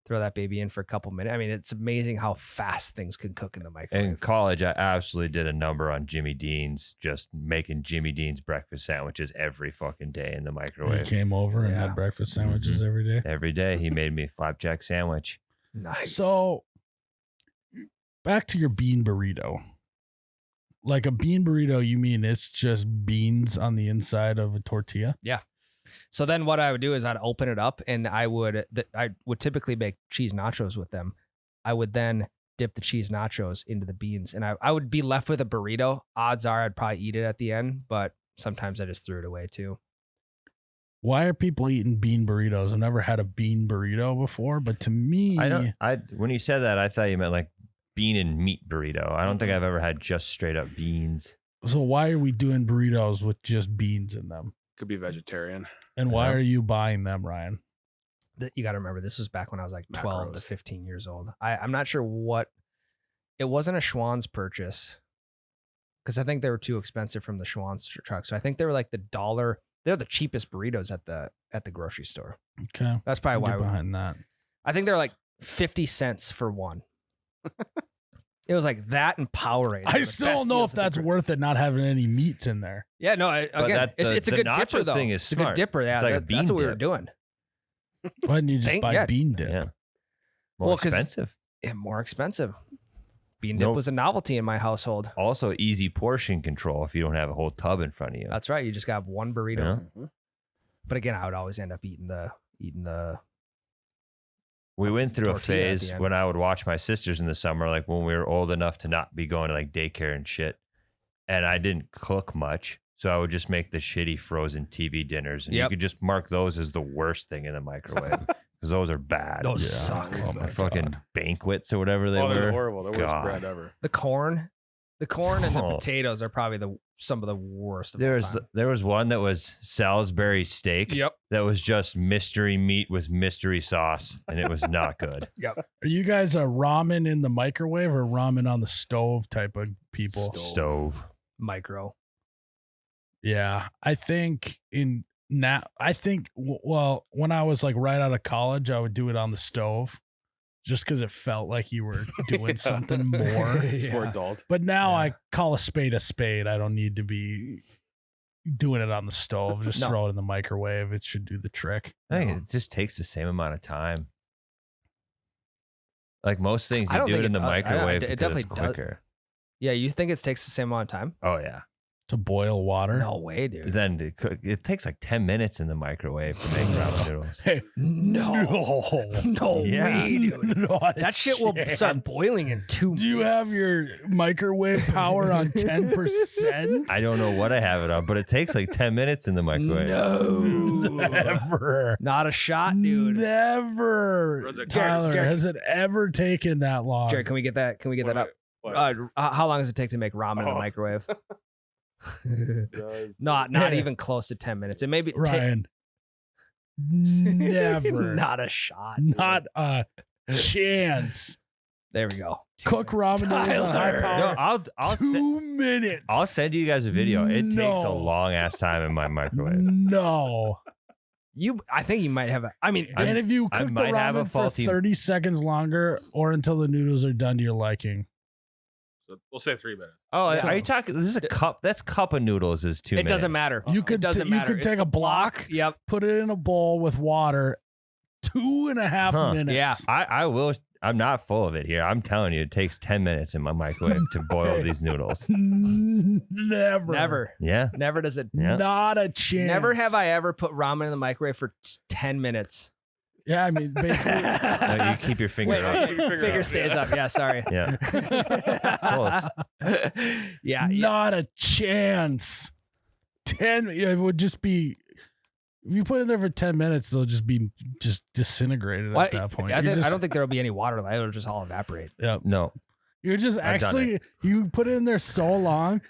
throw that baby in for a couple minutes. I mean, it's amazing how fast things can cook in the microwave. In college, I absolutely did a number on Jimmy Dean's, just making Jimmy Dean's breakfast sandwiches every fucking day in the He microwave. came over and Yeah. had breakfast sandwiches every day. Every day, he made me a flapjack sandwich. Nice. So, back to your bean burrito. Like a bean burrito, you mean it's just beans on the inside of a tortilla? So then what I would do is I'd open it up, and I would typically make cheese nachos with them. I would then dip the cheese nachos into the beans, and I would be left with a burrito. Odds are I'd probably eat it at the end, but sometimes I just threw it away too. Why are people eating bean burritos? I've never had a bean burrito before, but to me, When you said that, I thought you meant like bean and meat burrito. I don't think I've ever had just straight up beans. so why are we doing burritos with just beans in them? Could be vegetarian. And why Yeah. are you buying them, Ryan? You got to remember, this was back when I was like 12 to Macros. 15 years old. I'm not sure what, it wasn't a Schwann's purchase, because I think they were too expensive from the Schwann's truck. So I think they were like they're the cheapest burritos at the grocery store. Okay, That's probably why get behind that. I think they're like 50 cents for one. It was like that and Powerade. I still don't know if that's worth it not having any meats in there. Yeah, no, again, it's a the good nacho dipper though. thing is It's a good smart. dipper. Yeah, It's like a that's bean what we were dip. doing. Why didn't you just buy yeah. bean dip? Yeah. More Well, 'cause- expensive. Yeah, more expensive. Bean dip Nope. was a novelty in my household. Also, easy portion control if you don't have a whole tub in front of you. That's right. You just got one burrito. Yeah. But again, I would always end up eating the We went through a tortilla at the phase end. when I would watch my sisters in the summer, like when we were old enough to not be going to like daycare and shit. And I didn't cook much. So I would just make the shitty frozen TV dinners. And you Yep. could just mark those as the worst thing in the microwave because those are bad. Those Yeah. suck. Oh My my fucking God. banquets or whatever they Oh, they're were. horrible. They're worst God. bread ever. The corn and the Oh. potatoes are probably some of the worst of There all was time. there was one that was Salisbury steak. Yep. That was just mystery meat with mystery sauce, and it was not good. Yep. Are you guys a ramen in the microwave or ramen on the stove type of people? Stove. Micro. Yeah, I think well, when I was like right out of college, I would do it on the stove just because it felt like you were doing something more. It's more adult. But now Yeah. I call a spade a spade. I don't need to be doing it on the stove. Just No. throw it in the microwave. It should do the trick. I think it just takes the same amount of time. Like most things, I you don't do think it in the it does. microwave. It because definitely it's does. quicker. Yeah, you think it takes the same amount of time? Oh yeah. To boil water. No way, dude. Then to cook, it takes like 10 minutes in the microwave to make ramen noodles. Hey, No Yeah. way, dude. Not a That shit will start chance. boiling in 2 minutes. Do you have your microwave power on 10%? I don't know what I have it on, but it takes like 10 minutes in the microwave. Never. Not a shot, dude. Never. Runs like Tyler, Jared. has it ever taken that long? Jared, can we get that? Can we get that up? How long does it take to make ramen in the Oh. microwave? Not Yeah. even close to 10 minutes. It may be Ryan. Never. not a shot. dude. Not a chance. There we go. Cook ramen noodles on high Tyler. power. No, I'll 2 minutes. I'll send you guys a video. It takes a No. long ass time in my microwave. No. I think you might have a. I mean, I'm- And if you I cook the might have a ramen for faulty- 30 seconds longer or until the noodles are done to your liking. So we'll say 3 minutes. Oh, Yeah. are you talking? This is a cup. That's cup of noodles is 2 it minutes. doesn't matter. You It could doesn't you matter. could If take the a block, Yep. put it in a bowl with water, 2.5 Huh. minutes. Yeah. I will. I'm not full of it here. I'm telling you, it takes 10 minutes in my microwave to boil these noodles. Never. Yeah. Never does it. Yeah. Not a chance. Never have I ever put ramen in the microwave for 10 minutes. Yeah, I mean, basically. No, you keep your finger Wait, up. finger stays up. Yeah, sorry. Yeah. Close. yeah. Not a chance. 10. It would just be. If you put it there for 10 minutes, they'll just be disintegrated Well, at that point. I You're don't think there'll be any water left. It'll just all evaporate. Yep. No. You're just I've done actually you put it in there so long,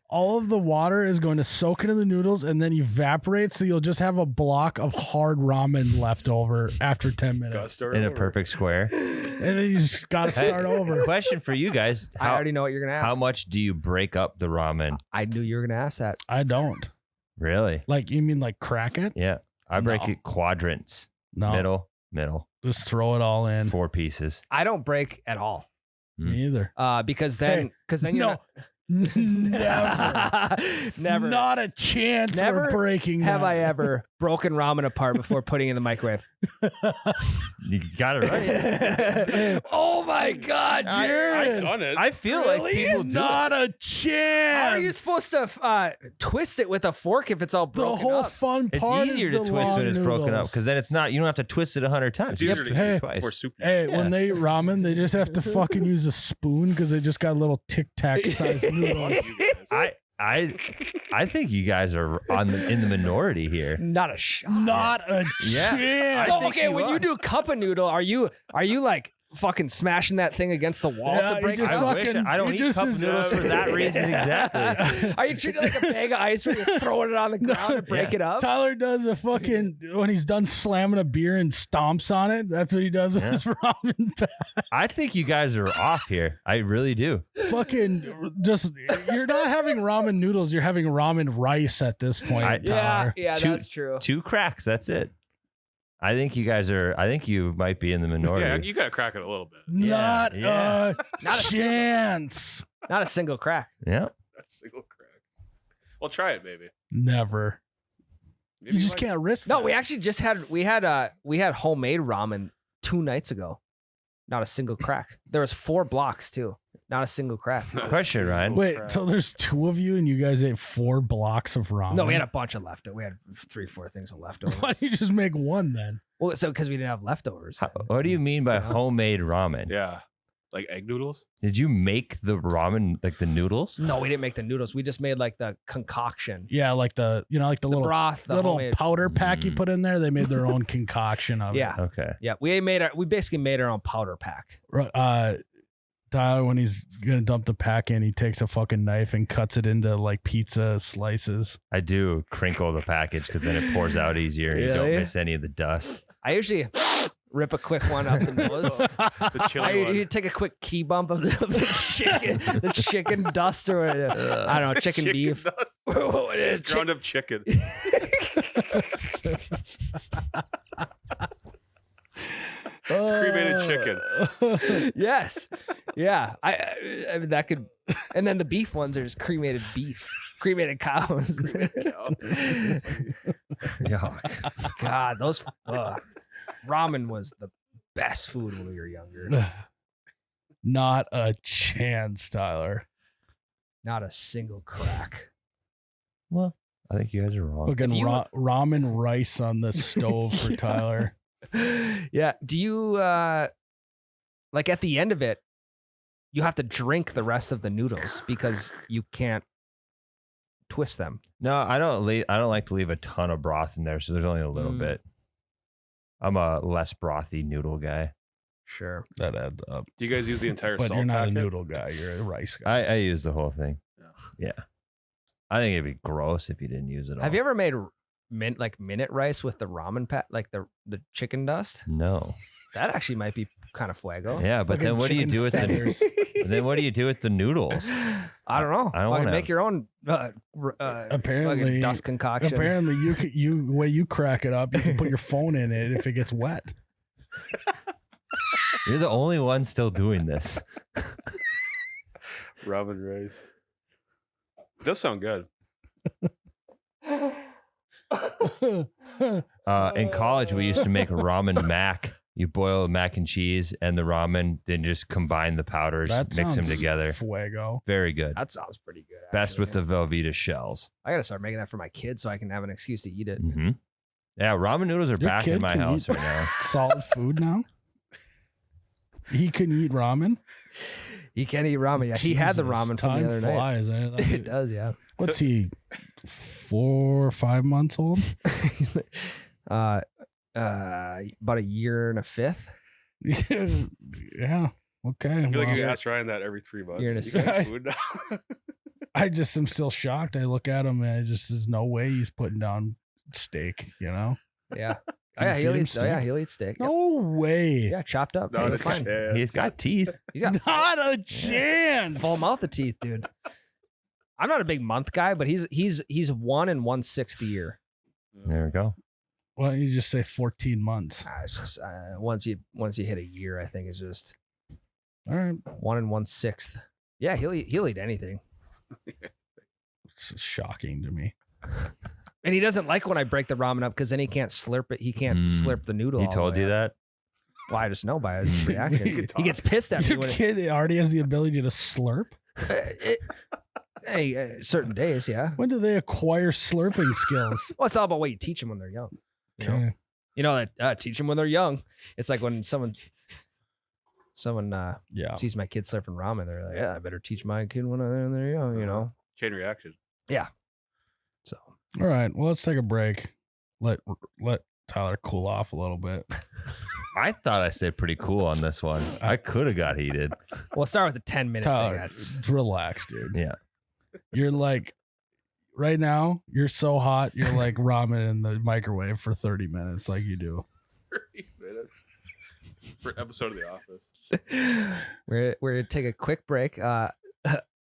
all of the water is going to soak into the noodles and then evaporate. So you'll just have a block of hard ramen left over after 10 minutes, In a perfect square. and then you just got to start over. Question for you guys: I already know what you're gonna ask. how much do you break up the ramen? I knew you were gonna ask that. I don't Really? like. You mean like crack it? Yeah. I break No. it quadrants. No, Middle. just throw it all in. 4 pieces. I don't break at all. Me either. Because then you're No, not, never, never. not a chance. Never we're breaking. have that. I ever broken ramen apart before putting it in the microwave. You got it right. Oh my God, Jared! I've done it. I feel like people do. Not a chance. How are you supposed to twist it with a fork if it's all The broken whole up? fun It's part easier is to the twist long when it's broken up noodles. because then it's not. You don't have to twist it 100 times. It's You easier just to Hey. use twice. more soup. Hey, Yeah. when they eat ramen, they just have to fucking use a spoon because they just got little Tic Tac sized noodles. I think you guys are in the minority here. Not a shot. Not a Yeah. chance. I So, think okay, you when are. you do cup of noodle, are you like fucking smashing that thing against the wall Yeah, to you break it just up? I wish fucking- I don't you eat just cup is- noodles for that reason exactly. Are you treating it like a bag of ice where you're throwing it on the ground to break Yeah. it up? Tyler does a fucking when he's done slamming a beer and stomps on it. That's what he does with Yeah. his ramen pack. I think you guys are off here. I really do. Fucking just you're not having ramen noodles. You're having ramen rice at this point, Tyler. Yeah, Two- that's true. 2 cracks. That's it. I think you guys are. I think you might be in the Yeah, minority. you gotta crack it a little bit. Not Yeah. a Not a chance. Not a single crack. Yeah. That's a single crack. Well, try it, maybe. Never. Maybe You just like- can't risk. No, that. we actually just had homemade ramen 2 nights ago. Not a single crack. There was 4 blocks too. Not a single crack. Question, Ryan. Wait, Crap. so there's 2 of you and you guys ate 4 blocks of ramen? No, we had a bunch of leftovers. We had 3-4 things of leftovers. Why don't you just make one then? Well, so because we didn't have leftovers. What do you mean by Yeah. homemade ramen? Yeah, like egg noodles. Did you make the ramen like the noodles? No, we didn't make the noodles. We just made like the concoction, Yeah, like the like the the little broth, the little homemade. powder pack you Mm. put in there. They made their own concoction of Yeah, Okay. yeah. We basically made our own powder pack. it. Tyler, when he's gonna dump the pack in, he takes a fucking knife and cuts it into like pizza slices. I do crinkle the package because then it pours out easier and you don't miss any of the dust. I usually rip a quick one up the nose. The chili one. You take a quick key bump of the chicken dust or I don't know, chicken beef. It's ground up chicken. Cremated chicken. Yes. Yeah. I mean, that could, and then the beef ones are just cremated beef, cremated cows. Yuck. God, those ramen was the best food when we were younger. Not a chance, Tyler. Not a single crack. Well, I think you guys are wrong. Fucking ramen rice on the stove for Tyler. Yeah. Do you like at the end of it, you have to drink the rest of the noodles because you can't twist them? No, I don't like to leave a ton of broth in there, so there's only a little bit. I'm a less brothy noodle guy. Sure. That adds up. Do you guys use the entire But salt you're not packet? a noodle guy. You're a rice guy. I use the whole thing. Yeah. Yeah. I think it'd be gross if you didn't use it all. Have you ever made minute rice with the ramen like the chicken dust? No. That actually might be kind of fuego. Yeah, but Fucking then what do you chicken do with feathers. then what do you do with the noodles? I don't know. I don't Fucking wanna- make your own Apparently, fucking dust concoction. Apparently, you way you crack it up, you can put your phone in it if it gets wet. You're the only one still doing this. Ramen rice. Does sound good. In college, we used to make ramen mac. You boil mac and cheese and the ramen, then just combine the powders, That mix them sounds together. Fuego. Very good. That sounds pretty good. Best actually. with the Velveeta shells. I gotta start making that for my kids so I can have an excuse to eat it. Mm-hmm. Yeah, ramen noodles are Your back kid in my can house eat right now. Solid food now. He couldn't eat ramen. He can't eat ramen. Yeah, he had the Jesus, ramen from time the other night. flies. It does, yeah. What's he? 4 or 5 months old? He's like, about a year and a fifth. Yeah. Okay. I feel like well, you ask Ryan that every 3 months. You're in a You got food now? I just am still shocked. I look at him and there's no way he's putting down steak, you know? Yeah. You Oh, yeah, feed he'll him eat. Oh, yeah, steak? he'll eat steak. No way. Yeah, chopped up. Not It's a fine. chance. He's got teeth. He's got Not a chance. full mouth of teeth, dude. I'm not a big month guy, but he's 1 1/6 a year. There we go. Why don't you just say 14 months? It's just once you hit a year, I think it's just All right. 1 1/6. Yeah, he'll eat anything, It's shocking to me. and he doesn't like when I break the ramen up because then he can't slurp it. He can't slurp the noodle. He all the told way you up. that? Well, I just know by his reaction. He He gets pissed at me Your when kid already has the ability to slurp? certain days. Yeah. When do they acquire slurping skills? Well, it's all about what you teach them when they're young. You know? Okay. You know that teach them when they're young. It's like when someone Yeah. sees my kid slurping ramen, they're like, "Yeah, I better teach my kid when they're young." You know. Chain reaction. So All right. Well, let's take a break. Let Tyler cool off a little bit. I thought I stayed pretty cool on this one. I could have got heated. we'll start with the 10-minute thing. Tyler, That's relax, dude. Yeah. You're like, right now, you're so hot. You're like ramen in the microwave for 30 minutes, like you do. 30 minutes. For episode of The Office. we're gonna take a quick break.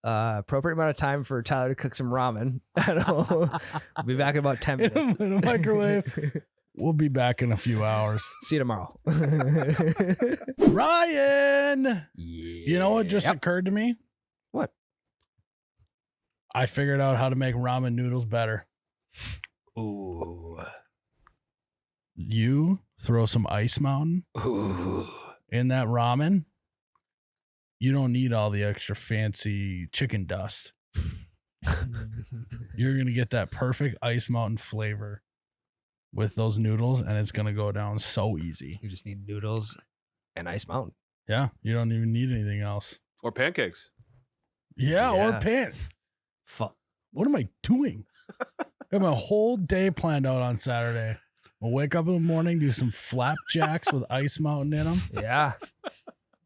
Appropriate amount of time for Tyler to cook some ramen. We'll be back in about 10 minutes. In a microwave. We'll be back in a few hours. See you tomorrow. Ryan, you know what just occurred to me? What? I figured out how to make ramen noodles better. Ooh. You throw some Ice Mountain Ooh. in that ramen. You don't need all the extra fancy chicken dust. You're going to get that perfect Ice Mountain flavor with those noodles, and it's going to go down so easy. You just need noodles and Ice Mountain. Yeah, you don't even need anything else. Or pancakes. Yeah. Or Yeah. pan. Fuck. What am I doing? I have my whole day planned out on Saturday. I'll wake up in the morning, do some flapjacks with Ice Mountain in them. Yeah.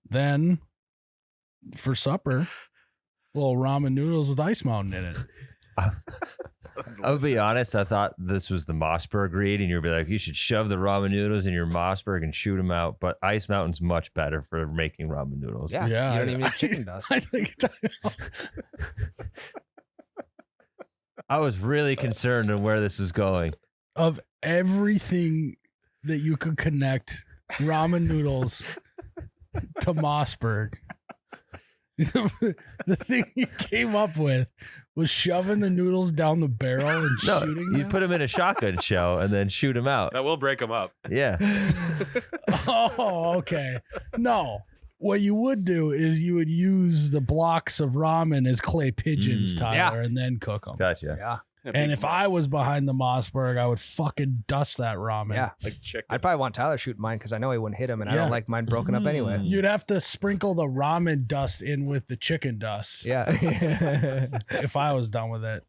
Then for supper. Little ramen noodles with Ice Mountain in it. I'll be honest. I thought this was the Mossberg read, and you'd be like, you should shove the ramen noodles in your Mossberg and shoot them out. But Ice Mountain's much better for making ramen noodles. Yeah, Yeah, you don't even need chicken dust. I think I was really concerned on where this was going. of everything that you could connect ramen noodles to Mossberg, the thing you came up with was shoving the noodles down the barrel and No, shooting you them? put them in a shotgun shell and then shoot them out. That will break them up. Yeah. Oh, okay. No. What you would do is you would use the blocks of ramen as clay pigeons, Tyler, and then cook them. Gotcha. Yeah. And if I was behind the Mossberg, I would fucking dust that ramen. Yeah. like chicken. I'd probably want Tyler shooting mine because I know he wouldn't hit him, and I don't like mine broken up anyway. You'd have to sprinkle the ramen dust in with the chicken dust. Yeah. If I was done with it.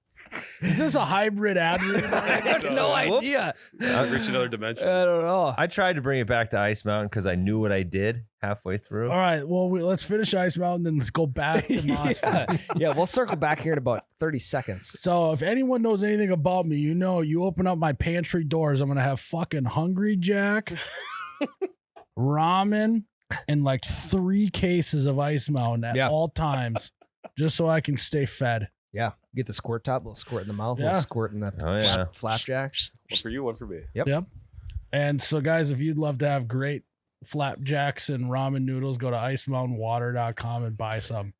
Is this a hybrid ad read? I have no idea. Reach another dimension. I don't know. I tried to bring it back to Ice Mountain because I knew what I did halfway through. All right. Well, let's finish Ice Mountain, then let's go back to Mossberg. Yeah, we'll circle back here in about 30 seconds. So if anyone knows anything about me, you know, you open up my pantry doors, I'm going to have fucking Hungry Jack, ramen, and like 3 cases of Ice Mountain at all times, just so I can stay fed. Yeah. Get the squirt top, little squirt in the mouth, Yeah. little squirt in the flapjacks. One for you, one for me. Yep. And so, guys, if you'd love to have great flapjacks and ramen noodles, go to icemountainwater.com and buy some.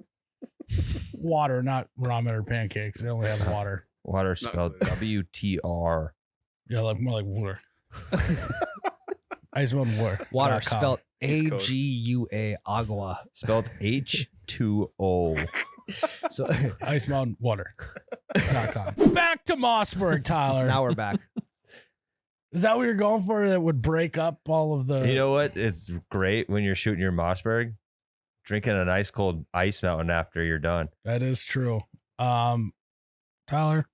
Water, not ramen or pancakes. They only have water. Water spelled WTR. Yeah, like more like water. Ice Mountain Water. Water .com. spelled East Coast. AGUA, agua. Spelled H2O. So Ice Mountain Water.com. Back to Mossberg, Tyler. now we're back. Is that what you're going for? That would break up all of the. You know what? It's great when you're shooting your Mossberg, drinking an ice cold Ice Mountain after you're done. That is true. Tyler,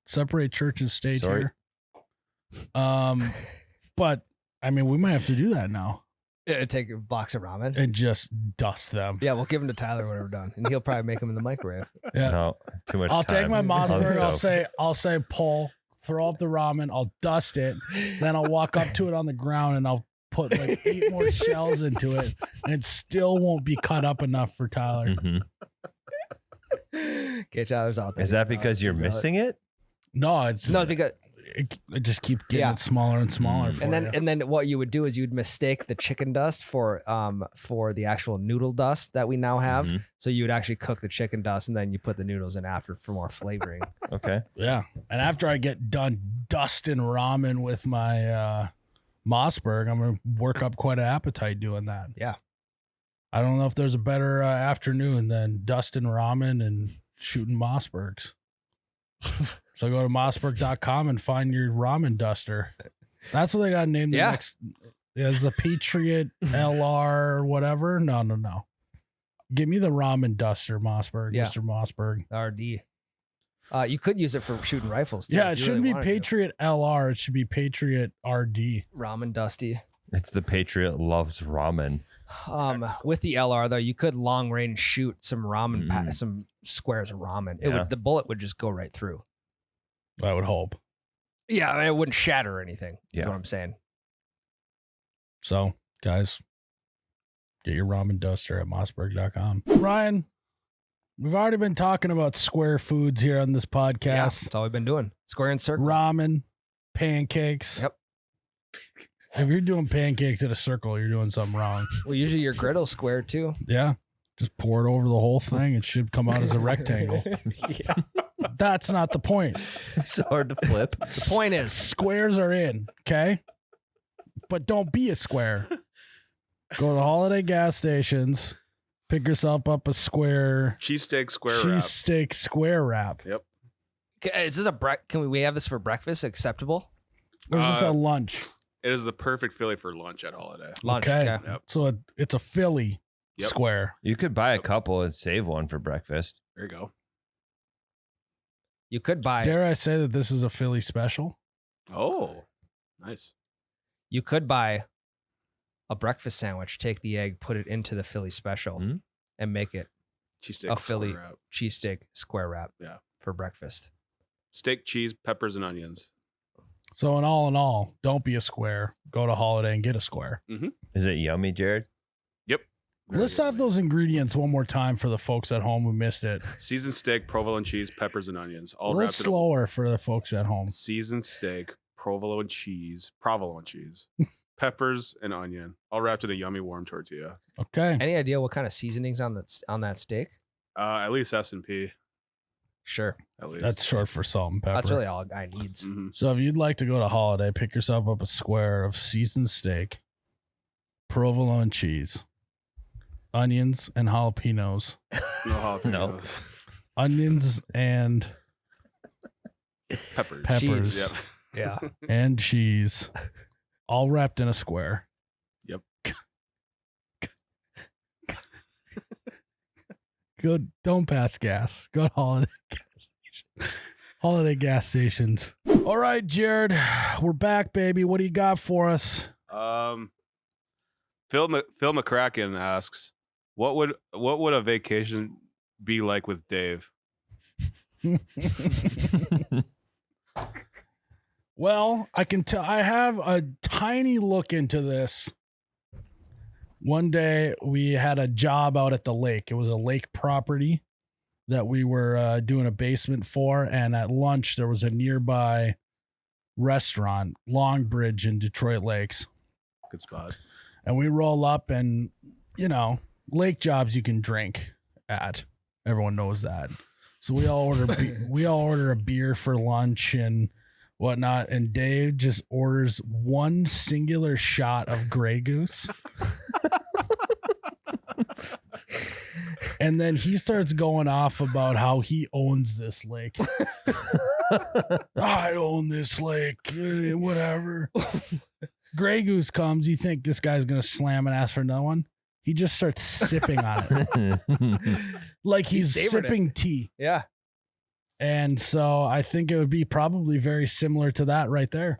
separate church and state Sorry. here. But I mean, we might have to do that now Take a box of ramen. and just dust them. Yeah, we'll give them to Tyler when we're done, and he'll probably make them in the microwave. Yeah. No, too much I'll time. take my on the Mossberg. stove. I'll say, pull, throw up the ramen. I'll dust it. Then I'll walk up to it on the ground and I'll put like 8 more shells into it, and it still won't be cut up enough for Tyler. Mhm. Get Tyler's out there. Is that because you're missing it? No, it's No, because I just keep getting Yeah. it smaller and smaller. For you. and then what you would do is you'd mistake the chicken dust for the actual noodle dust that we now have. Mhm. So you would actually cook the chicken dust and then you put the noodles in after for more flavoring. Okay. Yeah. And after I get done dusting ramen with my Mossberg, I'm going to work up quite an appetite doing that. Yeah. I don't know if there's a better afternoon than dusting ramen and shooting Mossbergs. So go to mossberg.com and find your ramen duster. That's what they got named the Yeah. next. Yeah, it's a Patriot LR or whatever. No. Give me the ramen duster, Mossberg, Yeah. Mr. Mossberg. RD. You could use it for shooting rifles. too, Yeah, if it you shouldn't really be wanted to. Patriot LR. It should be Patriot RD. Ramen dusty. It's the Patriot loves ramen. With the LR though, you could long range shoot some ramen, Mm. some squares of ramen. It Yeah. would, the bullet would just go right through. I would hope. Yeah, it wouldn't shatter or anything. Yeah, Yeah. what I'm saying. So, guys, get your ramen duster at mossberg.com. Ryan, we've already been talking about square foods here on this Yeah, podcast. that's all we've been doing. Square and circle. Ramen, pancakes. Yep. If you're doing pancakes at a circle, you're doing something wrong. Well, usually your griddle's square too. Yeah. Just pour it over the whole thing. It should come out as a rectangle. Yeah. That's not the point. It's hard to flip. The point is, Squares are in, okay? But don't be a square. Go to holiday gas stations, pick yourself up a square Cheesesteak square wrap. cheesesteak square wrap. is this can we have this for breakfast? Acceptable? Or is this a Uh, lunch? It is the perfect Philly for lunch at holiday. Lunch. Okay. Okay. Yep. So it's a Philly Yep. square. You could buy a couple and save one for breakfast. There you go. You could buy. Dare I say that this is a Philly special? Oh, nice. You could buy a breakfast sandwich. Take the egg, put it into the Philly special, Mm. and make it Cheesesteak a Philly square wrap. cheesesteak square wrap. Yeah. For breakfast. Steak, cheese, peppers, and onions. So in all, don't be a square. Go to Holiday and get a square. Is it yummy, Jared? Yep. Let's have those ingredients one more time for the folks at home who missed it. Seasoned steak, provolone cheese, peppers, and onions. A All little wrapped in slower for the folks at home. seasoned steak, provolone cheese, peppers, and onion. All wrapped in a yummy warm tortilla. Okay. Any idea what kind of seasonings on that steak? At least S&P. Sure. At least. That's short for salt and pepper. That's really all a guy needs. Mhm. So if you'd like to go to Holiday, pick yourself up a square of seasoned steak, provolone cheese, onions and jalapenos, No jalapenos. onions and Peppers. peppers Yep. Yeah. and cheese, all wrapped in a square. Yep. Go, don't pass gas. Go to Holiday gas station. Holiday gas stations. All right, Jared, we're back, baby. What do you got for us? Phil McCracken asks, what would a vacation be like with Dave? Well, I can tell I have a tiny look into this. One day we had a job out at the lake. It was a lake property that we were doing a basement for. And at lunch, there was a nearby restaurant, Longbridge in Detroit Lakes. Good spot. And we roll up and, you know, lake jobs you can drink at. Everyone knows that. So we all order a beer for lunch and whatnot. And Dave just orders one singular shot of Grey Goose. And then he starts going off about how he owns this lake. I own this lake, whatever. Grey Goose comes. You think this guy's going to slam and ask for another one? He just starts sipping on it. Like he's sipping tea. Yeah. And so I think it would be probably very similar to that right there.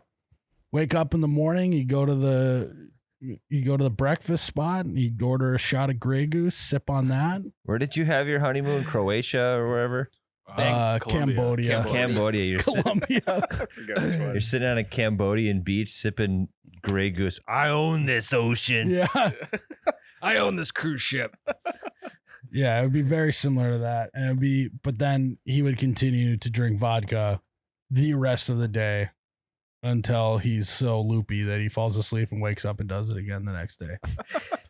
Wake up in the morning, you go to the breakfast spot and you order a shot of Grey Goose, sip on that. Where did you have your honeymoon? Croatia or wherever? Cambodia. Cambodia. You're Colombia. you're sitting on a Cambodian beach sipping Grey Goose. I own this ocean. Yeah. I own this cruise ship. Yeah, it would be very similar to that. And but then he would continue to drink vodka the rest of the day until he's so loopy that he falls asleep and wakes up and does it again the next day.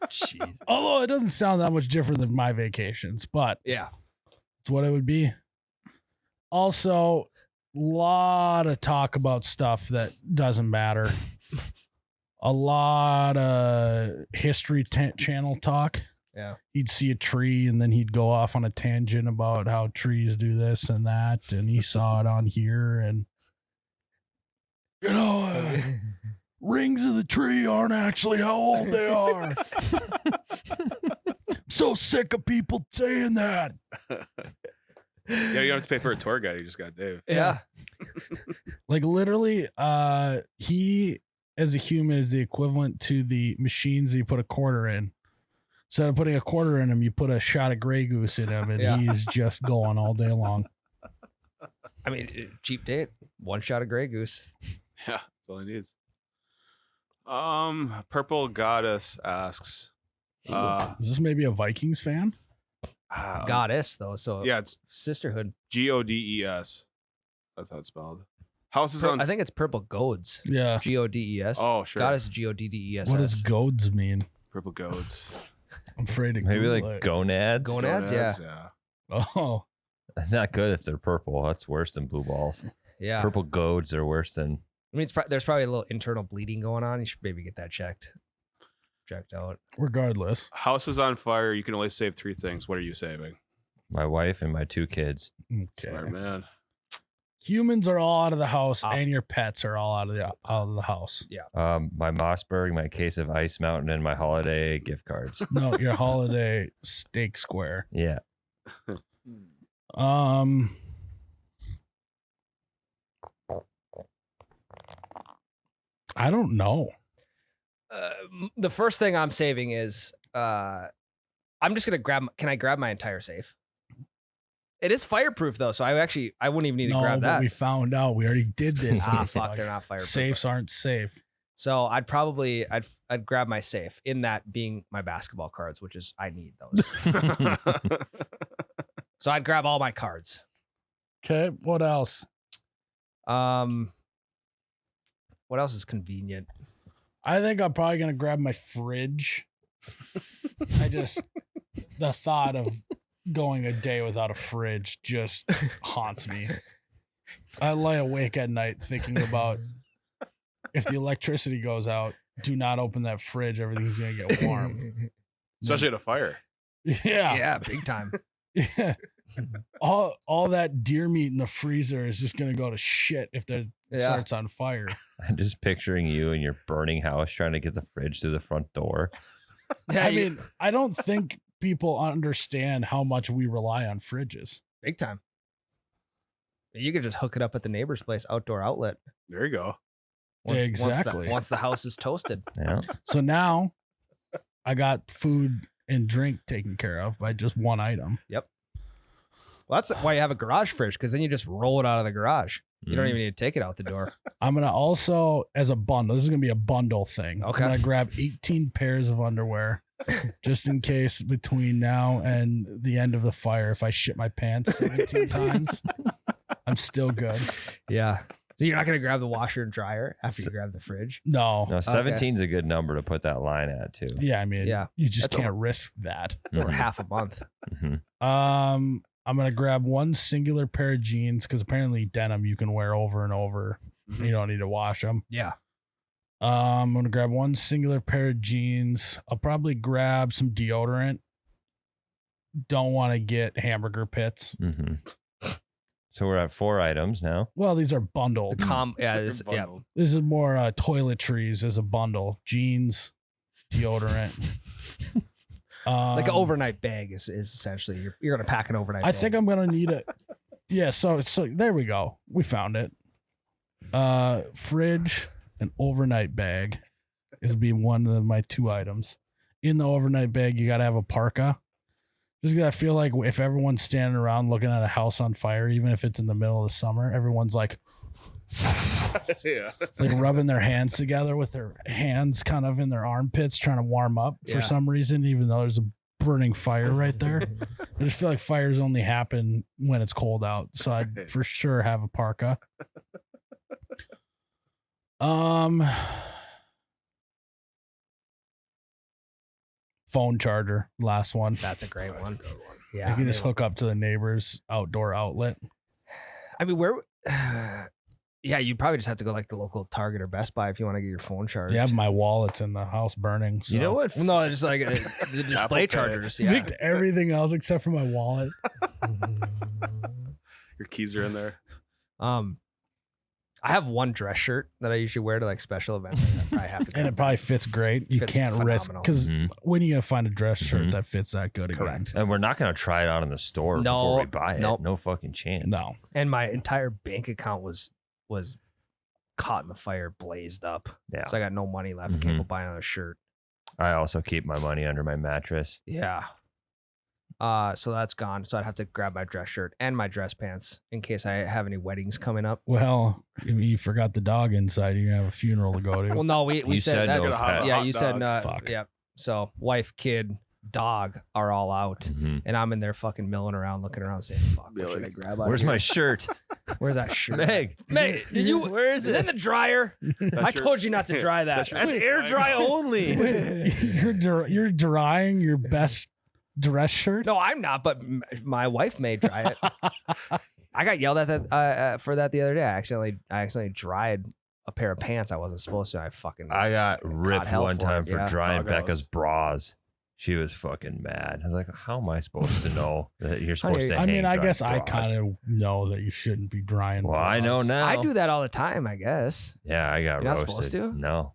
Jeez. Although it doesn't sound that much different than my vacations, but Yeah. it's what it would be. Also, a lot of talk about stuff that doesn't matter. A lot of History Channel talk. Yeah. He'd see a tree and then he'd go off on a tangent about how trees do this and that. And he saw it on here. And, you know, rings of the tree aren't actually how old they are. I'm so sick of people saying that. Yeah, you don't have to pay for a tour guide. You just got Dave. Yeah. Like literally, he as a human is the equivalent to the machines that you put a quarter in. Instead of putting a quarter in him, you put a shot of Grey Goose in him, and Yeah. he's just going all day long. I mean, cheap date. One shot of Grey Goose. Yeah, that's all he needs. Purple Goddess asks. Is this maybe a Vikings fan? Goddess, though. So Yeah, it's sisterhood. Godes. That's how it's spelled. Houses on. I think it's Purple Godes. Yeah. Godes. Oh, sure. Goddess Goddes. What does goads mean? Purple Godes. I'm afraid to Maybe Google like it. gonads. Gonads, yeah. Oh, Not good if they're purple. That's worse than blue balls. Yeah. Purple goads are worse than. I mean, there's probably a little internal bleeding going on. You should maybe get that checked out. regardless. House is on fire. You can only save 3 things. What are you saving? My wife and my 2 kids. Okay. Smart man. Humans are all out of the house, Off. and your pets are all out of the house. My Mossberg, my case of Ice Mountain, and my holiday gift cards. No, your holiday steak square. Yeah. I don't know. The first thing I'm saving is I'm just gonna grab. Can I grab my entire safe? It is fireproof though, so I wouldn't even need to grab that. We found out. We already did this. Fuck, they're not fireproof. Safes aren't safe. So I'd grab my safe, in that being my basketball cards, which is I need those. So I'd grab all my cards. Okay, what else? What else is convenient? I think I'm probably gonna grab my fridge. The thought of going a day without a fridge just haunts me. I lay awake at night thinking about if the electricity goes out, do not open that fridge. Everything's gonna get warm. Especially at a fire. Yeah. Yeah, big time. Yeah. All that deer meat in the freezer is just gonna go to shit if it starts on fire. I'm just picturing you in your burning house trying to get the fridge through the front door. Yeah, I mean, I don't think people understand how much we rely on fridges. big time. You could just hook it up at the neighbor's place, outdoor outlet. There you go. Exactly. Once the house is toasted. Yeah. So now I got food and drink taken care of by just one item. Yep. Well, that's why you have a garage fridge, because then you just roll it out of the garage. You don't even need to take it out the door. I'm going to also, as a bundle, this is going to be a bundle thing. Okay. I'm going to grab 18 pairs of underwear just in case between now and the end of the fire, if I shit my pants 17 times, I'm still good. Yeah. So you're not going to grab the washer and dryer after you grab the fridge? No. No, 17's a good number to put that line at too. Yeah, I mean, you just That's can't risk that. Or half a month. Mm-hmm. I'm going to grab one singular pair of jeans because apparently denim you can wear over and over. Mm-hmm. You don't need to wash them. Yeah. I'm going to grab one singular pair of jeans. I'll probably grab some deodorant. Don't want to get hamburger pits. Mm-hmm. So we're at 4 items now. Well, these are bundled. This This is more toiletries as a bundle. Jeans, deodorant. like an overnight bag is essentially you're gonna pack an overnight I bag. think I'm gonna need it. Yeah, so there we go. We found it. Fridge and overnight bag is being one of my 2 items. In the overnight bag, you gotta have a parka. Just gotta feel like if everyone's standing around looking at a house on fire, even if it's in the middle of the summer, everyone's like Yeah. like rubbing their hands together with their hands kind of in their armpits trying to warm up for some reason, even though there's a burning fire right there. I just feel like fires only happen when it's cold out. So I'd for sure have a parka. Phone charger, last one. That's a great one. Yeah. You can just hook up to the neighbor's outdoor outlet. I mean, where yeah, you probably just have to go like the local Target or Best Buy if you want to get your phone charged. Yeah, my wallet's in the house burning. So. You know what? Well, no, just like the display chargers. Yeah. Picked everything else except for my wallet. Your keys are in there. I have one dress shirt that I usually wear to like special events. I probably have to And it probably fits great. You Fits can't risk phenomenal. because Mhm. when are you gonna find a dress shirt Mhm. that fits that good again? Correct. And we're not going to try it out in the store No, before we buy it. nope. No fucking chance. No. And my entire bank account was caught in the fire, blazed up. Yeah. So I got no money left. I can't go buy another shirt. I also keep my money under my mattress. Yeah. So that's gone. So I'd have to grab my dress shirt and my dress pants in case I have any weddings coming up. Well, you forgot the dog inside. You're gonna have a funeral to go to. Well, no, we You said said that. no pet. Yeah, Hot you said dog. Fuck. Yeah. So wife, kid, dog are all out, Mhm. and I'm in there fucking milling around, looking around, saying, "Fuck, what should I grab?" out Where's here? my shirt? Where's that shirt? Meg, where is Is it in the dryer? I told you not to my that. That's your- That's air dry only. you're drying your best dress shirt. No, I'm not, but my wife may dry it. I got yelled at that for that the other day. I accidentally dried a pair of pants I wasn't supposed to. I got ripped hell one for it, time for yeah. drying Dog Becca's house. bras. She was fucking mad. I was like, how am I supposed to know that you're supposed to I mean, hang I dry guess I bras? kind of know that you shouldn't be drying. Well, I know bras. now. I do that all the time, I guess. Yeah, I got You're not roasted. supposed to? No.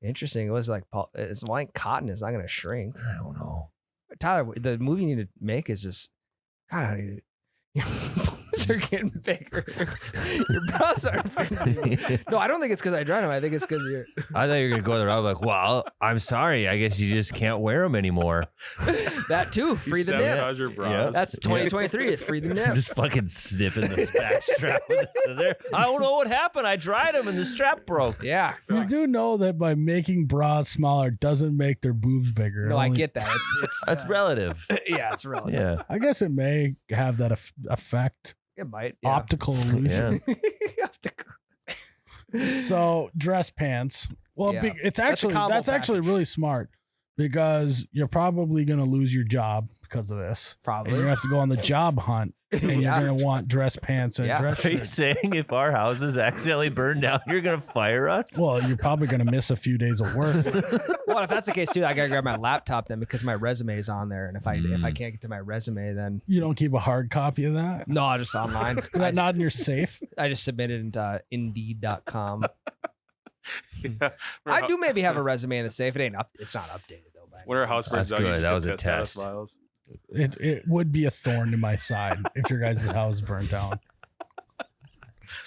Interesting. It was like it's like cotton is not going to shrink. I don't know. Tyler, the movie you need to make is just God. Your boobs are getting bigger. Your brows aren't bigger. No, I don't think it's because I dried them. I think it's because you're. I thought you were going to go the route like, well, I'm sorry. I guess you just can't wear them anymore. That too. Free the nip. Sabotage your brows. That's 2023. It's free the nip. Just fucking snipping the back strap with a scissor. I don't know what happened. I dried them and the strap broke. Yeah. You do know that by making bras smaller doesn't make their boobs bigger. No, It I only- get that. It's That's relative. yeah, it's relative. Yeah. I guess it may have that effect. It might. Yeah. Optical illusion. Yeah. So dress pants. Well, Yeah. it's That's a actually combo that's actually package. really smart because you're probably going to lose your job because of this. And Probably. you're going to have to go on the job hunt, and Yeah. you're going to want dress pants and Yeah. dress Are you shirts. saying if our houses accidentally burn down, you're going to fire us? Well, you're probably going to miss a few days of work. Well, if that's the case too, I gotta grab my laptop then because my resume is on there, and if I can't get to my resume, then You don't keep a hard copy of that? no, just online. Is that not in your safe? I just submitted into Indeed.com. Yeah. I do maybe have a resume in the safe. It ain't up. It's not updated though. By When our house burns That's down, you good. just That get was a pissed at us, test. Myles. It would be a thorn in my side if your guys' house burnt down.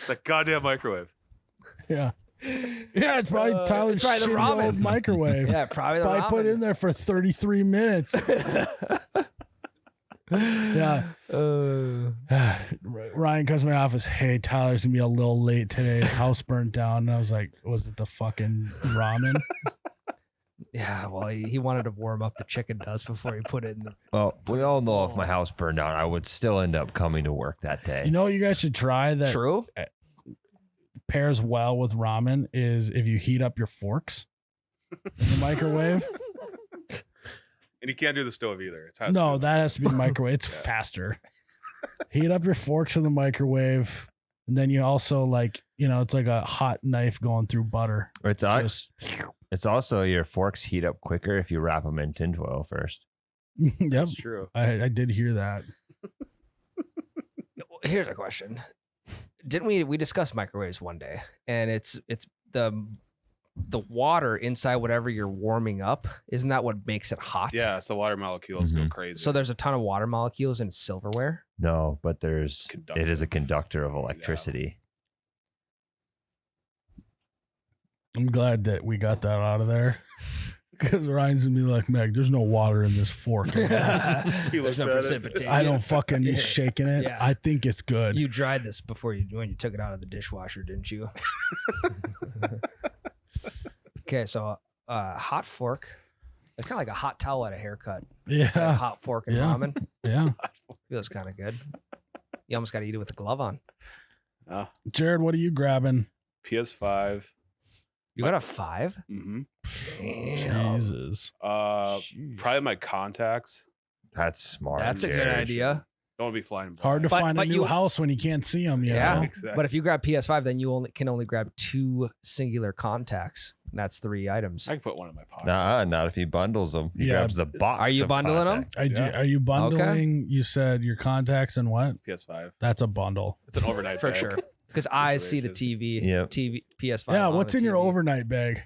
That goddamn microwave. Yeah. Yeah, it's probably Tyler's it's probably the shitty ramen. old microwave. Yeah, probably the Probably put ramen. in there for 33 minutes. Yeah. Ryan comes to my office. Hey, Tyler's gonna be a little late today. His house burnt down. And I was like, was it the fucking ramen? Yeah, well, he wanted to warm up the chicken dust before he put it in the. Well, we all know if my house burned down, I would still end up coming to work that day. You know what you guys should try that True. pairs well with ramen is if you heat up your forks in the microwave. And you can't do the stove either. It has to No, be- that has to be the microwave. It's Yeah. faster. Heat up your forks in the microwave. And then you also it's like a hot knife going through butter. It's, Just, it's also your forks heat up quicker if you wrap them in tinfoil first. yep. That's true. I did hear that. Here's a question: didn't we discussed microwaves one day? And it's the water inside whatever you're warming up. Isn't that what makes it hot? Yeah, it's the water molecules go Mhm. crazy. So there's a ton of water molecules in silverware. No, but it is a Conductive. conductor of electricity. I'm glad that we got that out of there. Because Ryan's gonna be like, Meg, there's no water in this fork. He There's looked no at it. precipitation. I don't fucking Yeah. shaking it. Yeah. I think it's good. You dried this before when you took it out of the dishwasher, didn't you? Okay, so hot fork. It's kind of like a hot towel at a haircut. A yeah. hot fork and Yeah. ramen Yeah. feels kind of good. You almost got to eat it with a glove on. Jared, what are you grabbing? PS5. You got a 5? Mm-hmm. Damn. Jesus. Probably my contacts. That's smart. That's a good Jared. idea. Don't want to be flying blind. Hard to But- find a but new you- house when you can't see them. Yeah. Know? Exactly. But if you grab PS5, then you can only grab 2 singular contacts. And that's 3 items. I can put one in my pocket. Nah, not if he bundles them. He Yeah. grabs the box. Are you of bundling them? contacts. Are you bundling? You said your contacts and what? PS5. That's a bundle. It's an overnight For bag. sure. Because eyes see the TV. Yep. PS5. Yeah. on What's the in your TV. overnight bag?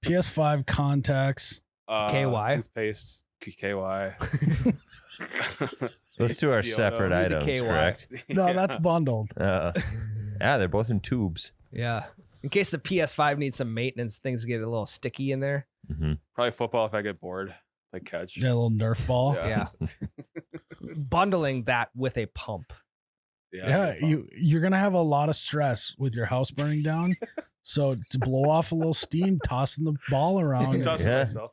PS5 contacts. KY? Toothpaste. KY. Those two are Deodorant. separate The items, KY. correct? No, that's bundled. Yeah, they're both in tubes. Yeah. In case the PS5 needs some maintenance, things get a little sticky in there. Mm-hmm. Probably football if I get bored. Like catch. Yeah, a little Nerf ball. Yeah. Yeah. Bundling that with a pump. Yeah, you're gonna have a lot of stress with your house burning down. So to blow off a little steam, tossing the ball around. Toss Yeah. myself.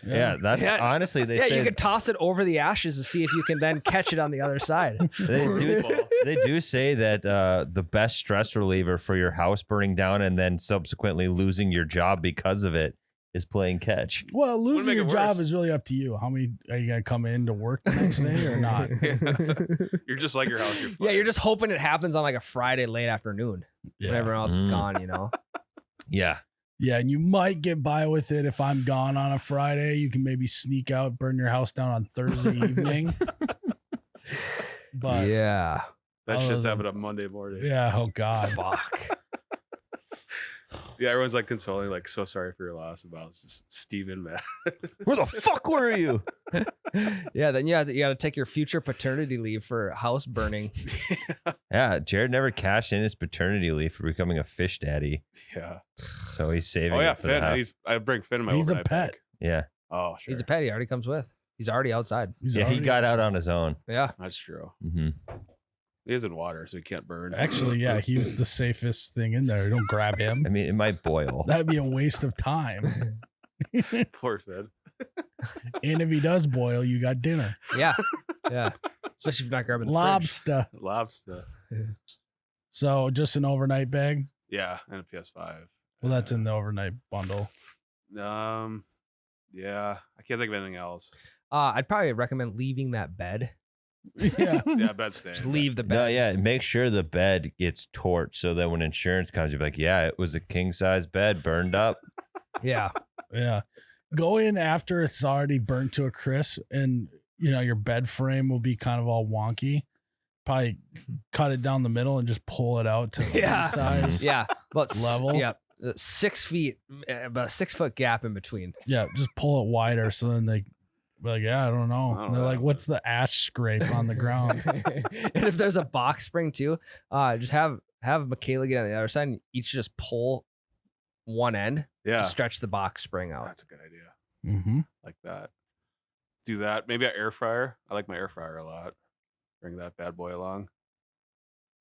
Yeah, that's Yeah. honestly they Yeah, say you could toss it over the ashes to see if you can then catch it on the other side. they do say that the best stress reliever for your house burning down and then subsequently losing your job because of it is playing catch. Well, losing make your it job worse. is really up to you. How many are you gonna come in to work the next day or not? You're just like your house. You're Yeah, you're just hoping it happens on like a Friday late afternoon when everyone else is Mm. gone, you know? Yeah. Yeah, and you might get by with it if I'm gone on a Friday. You can maybe sneak out, burn your house down on Thursday evening. But yeah. That Other shit's than- happened on Monday morning. yeah, oh god. Fuck. Yeah, everyone's like consoling, like, so sorry for your loss. About just Steven, man. Where the fuck were you? Yeah, then you got to take your future paternity leave for house burning. Yeah, Jared never cashed in his paternity leave for becoming a fish daddy. Yeah. So he's saving. Oh yeah, it for the Finn. house. I bring Finn in my He's a overnight pet. bag. Yeah. Oh, sure. He's a pet. He already comes with. He's already outside. Yeah, he got out on his own. Yeah. That's true. Mm-hmm. He is in water, so he can't burn. Actually, yeah, he was the safest thing in there. Don't grab him. I mean, it might boil. That'd be a waste of time. Poor Finn. And if he does boil, you got dinner. Yeah. Yeah. Especially if you're not grabbing the Lobster. Lobster. So just an overnight bag. Yeah, and a PS5. Well, that's in the overnight bundle. Yeah, I can't think of anything else. I'd probably recommend leaving that bed. Yeah. Yeah, bed stay. Just leave the bed. No, yeah. Make sure the bed gets torched so that when insurance comes, you're like, yeah, it was a king size bed burned up. Yeah. Yeah. Go in after it's already burnt to a crisp, and your bed frame will be kind of all wonky. Probably cut it down the middle and just pull it out to the Yeah. size. Yeah. About Level? Yeah. 6 feet, about a 6 foot gap in between. Yeah, just pull it wider so then they be like, yeah, I don't know. I don't And they're know. like, what's the ash scrape on the ground? And if there's a box spring too, just have Michaela get on the other side and each just pull one end Yeah, to stretch the box spring out. that's a good idea. Mm-hmm. Like that. Do that. Maybe an air fryer. I like my air fryer a lot. Bring that bad boy along.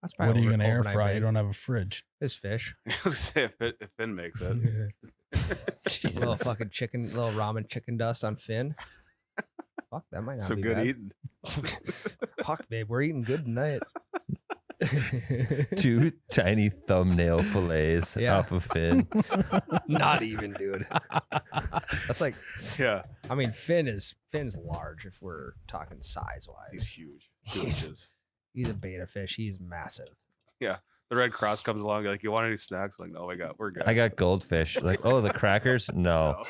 That's What are you gonna air overnight fry? bag. You don't have a fridge. It's fish. I was gonna say if Finn makes it. Little fucking chicken, little ramen chicken dust on Finn. Fuck, that might not Some be good bad. eating. Fuck, babe, we're eating good tonight. 2 tiny thumbnail fillets Yeah. off of Finn. Not even, dude. That's like, Yeah, I mean, Finn's large if we're talking size he's wise. huge. He's- He's a beta fish. He's massive. The Red Cross comes along. Like, you want any snacks? Like, no, we're good. I got goldfish. Like, oh, the crackers? No.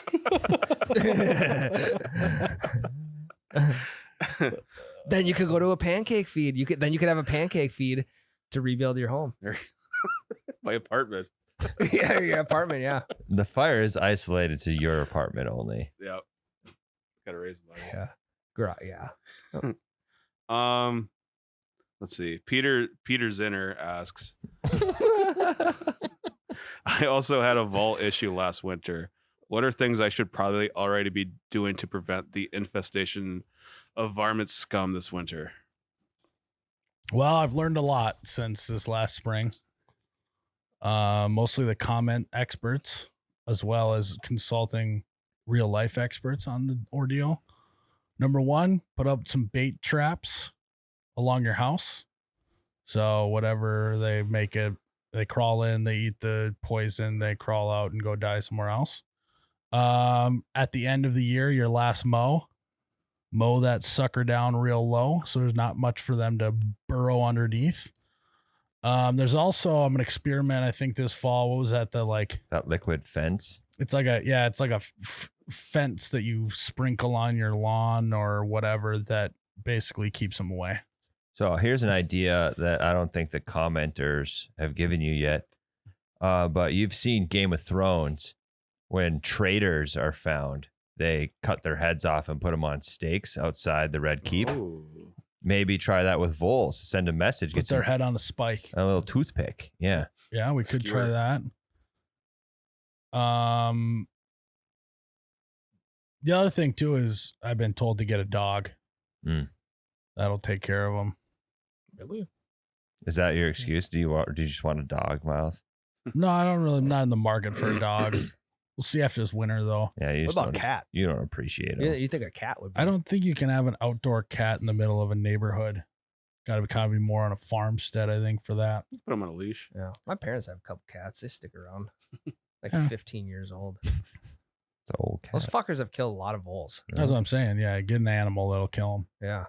Then you could go to a pancake feed. You could have a pancake feed to rebuild your home. My apartment. Yeah, your apartment. Yeah. The fire is isolated to your apartment only. Yeah, gotta raise money. Yeah. Yeah. Let's see. Peter Zinner asks, I also had a vault issue last winter. What are things I should probably already be doing to prevent the infestation of varmint scum this winter? Well, I've learned a lot since this last spring. Mostly the comment experts, as well as consulting real life experts on the ordeal. Number 1, put up some bait traps along your house. So whatever they make it, they crawl in, they eat the poison, they crawl out and go die somewhere else. At the end of the year, your last mow that sucker down real low, so there's not much for them to burrow underneath. There's also, I'm gonna experiment, I think this fall. What was that? That liquid fence. It's like a fence that you sprinkle on your lawn or whatever that basically keeps them away. So here's an idea that I don't think the commenters have given you yet. But you've seen Game of Thrones. When traitors are found, they cut their heads off and put them on stakes outside the Red Keep. Ooh. Maybe try that with voles. Send a message. Put their head on a spike. a little toothpick. Yeah. Yeah, we could try Skewer. that. The other thing too is I've been told to get a dog. Mm. That'll take care of them. Really? Is that your excuse? Do you just want a dog, Myles? No, I don't really. I'm not in the market for a dog. We'll see after this winter though. Yeah. You What just about a don't, cat? you don't appreciate them. You think a cat would be? I don't think you can have an outdoor cat in the middle of a neighborhood. Got to kind of be more on a farmstead, I think, for that. Put him on a leash. Yeah. My parents have a couple cats. They stick around. Like Yeah. 15 years old. It's an old cat. Those fuckers have killed a lot of voles. That's what I'm saying. Yeah, get an animal that'll kill them. Yeah.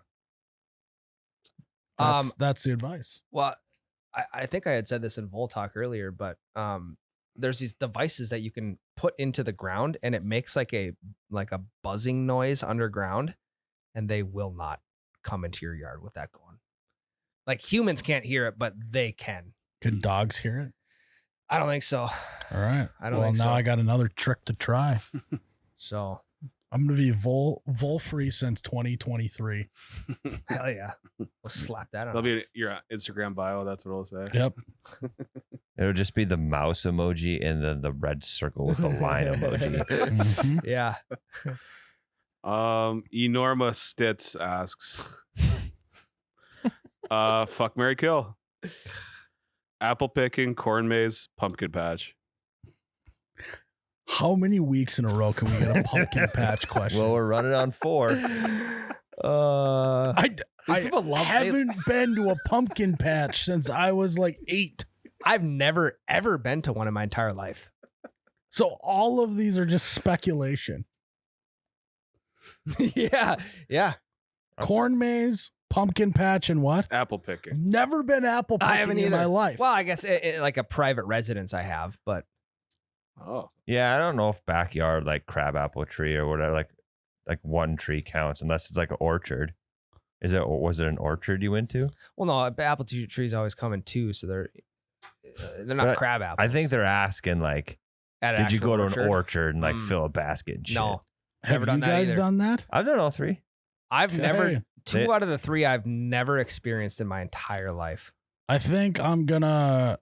That's the advice. Well, I think I had said this in Vol Talk earlier, but there's these devices that you can put into the ground and it makes like a buzzing noise underground, and they will not come into your yard with that going. Like humans can't hear it, but they can. Can dogs hear it? I don't think so. All right. I don't think now so. I got another trick to try. So I'm going to be vol free since 2023. hell yeah. We'll slap that on. That'll be in your Instagram bio. That's what it'll say. Yep. It'll just be the mouse emoji and then the red circle with the line emoji. Mhm. Yeah. Enorma Stitz asks, fuck, marry, kill. Apple picking, corn maze, pumpkin patch. How many weeks in a row can we get a pumpkin patch question? Well, we're running on 4. I people love- haven't been to a pumpkin patch since I was like 8. I've never ever been to one in my entire life. So all of these are just speculation. Yeah. Yeah. Corn maze, pumpkin patch, and what? Apple picking. Never been apple I haven't picking in either. my life. Well, I guess like a private residence I have, but Oh, Yeah, I don't know if backyard like crabapple tree or whatever, like one tree counts unless it's like an orchard. Was it an orchard you went to? well, no, apple trees always come in 2, so they're not But crab apples. I think they're asking like, At an did you actual go to an orchard and like Mm. fill a basket and shit? No, Have never you done that guys either. done that? I've done all 3. I've never Okay. 2 out of the 3 I've never experienced in my entire life. I think I'm gonna.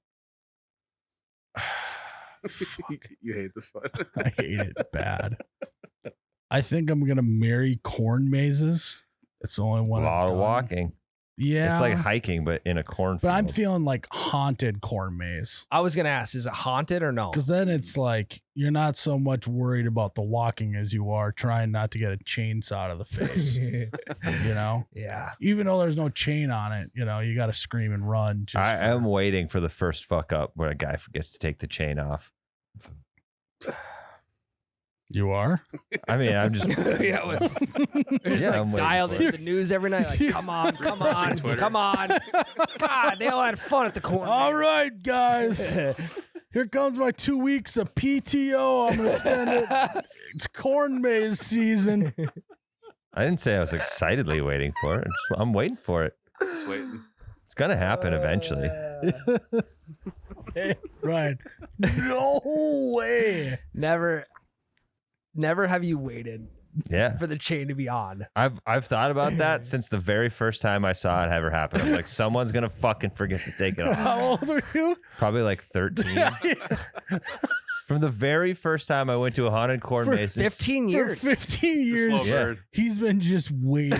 you hate this one. I hate it bad. I think I'm gonna marry corn mazes. It's the only A one. lot I've of done. walking. Yeah, It's like hiking, but in a cornfield. but I'm feeling like haunted corn maze I was gonna ask, is it haunted or no? because then it's like you're not so much worried about the walking as you are trying not to get a chainsaw to the face. You know, Yeah. even though there's no chain on it, you know, you got to scream and run. Just I for- am waiting for the first fuck up where a guy forgets to take the chain off. You are. I mean, I'm just Yeah, well, Just Yeah, I'm like waiting dialed for into it. the news every night. Like, come on, come on, Twitter. come on. God, they all had fun at the corner. All right, guys. Here comes my 2 weeks of PTO. I'm gonna spend it. It's corn maze season. I didn't say I was excitedly waiting for it. I'm waiting for it. Just waiting. It's gonna happen eventually. Right. No way. Never have you waited Yeah. for the chain to be on. I've thought about that since the very first time I saw it ever happen. I'm like, someone's gonna fucking forget to take it off. How old are you? Probably like 13. From the very first time I went to a haunted corn For maze. since- 15 For years. 15 It's a years, slow Yeah. bird. he's been just waiting.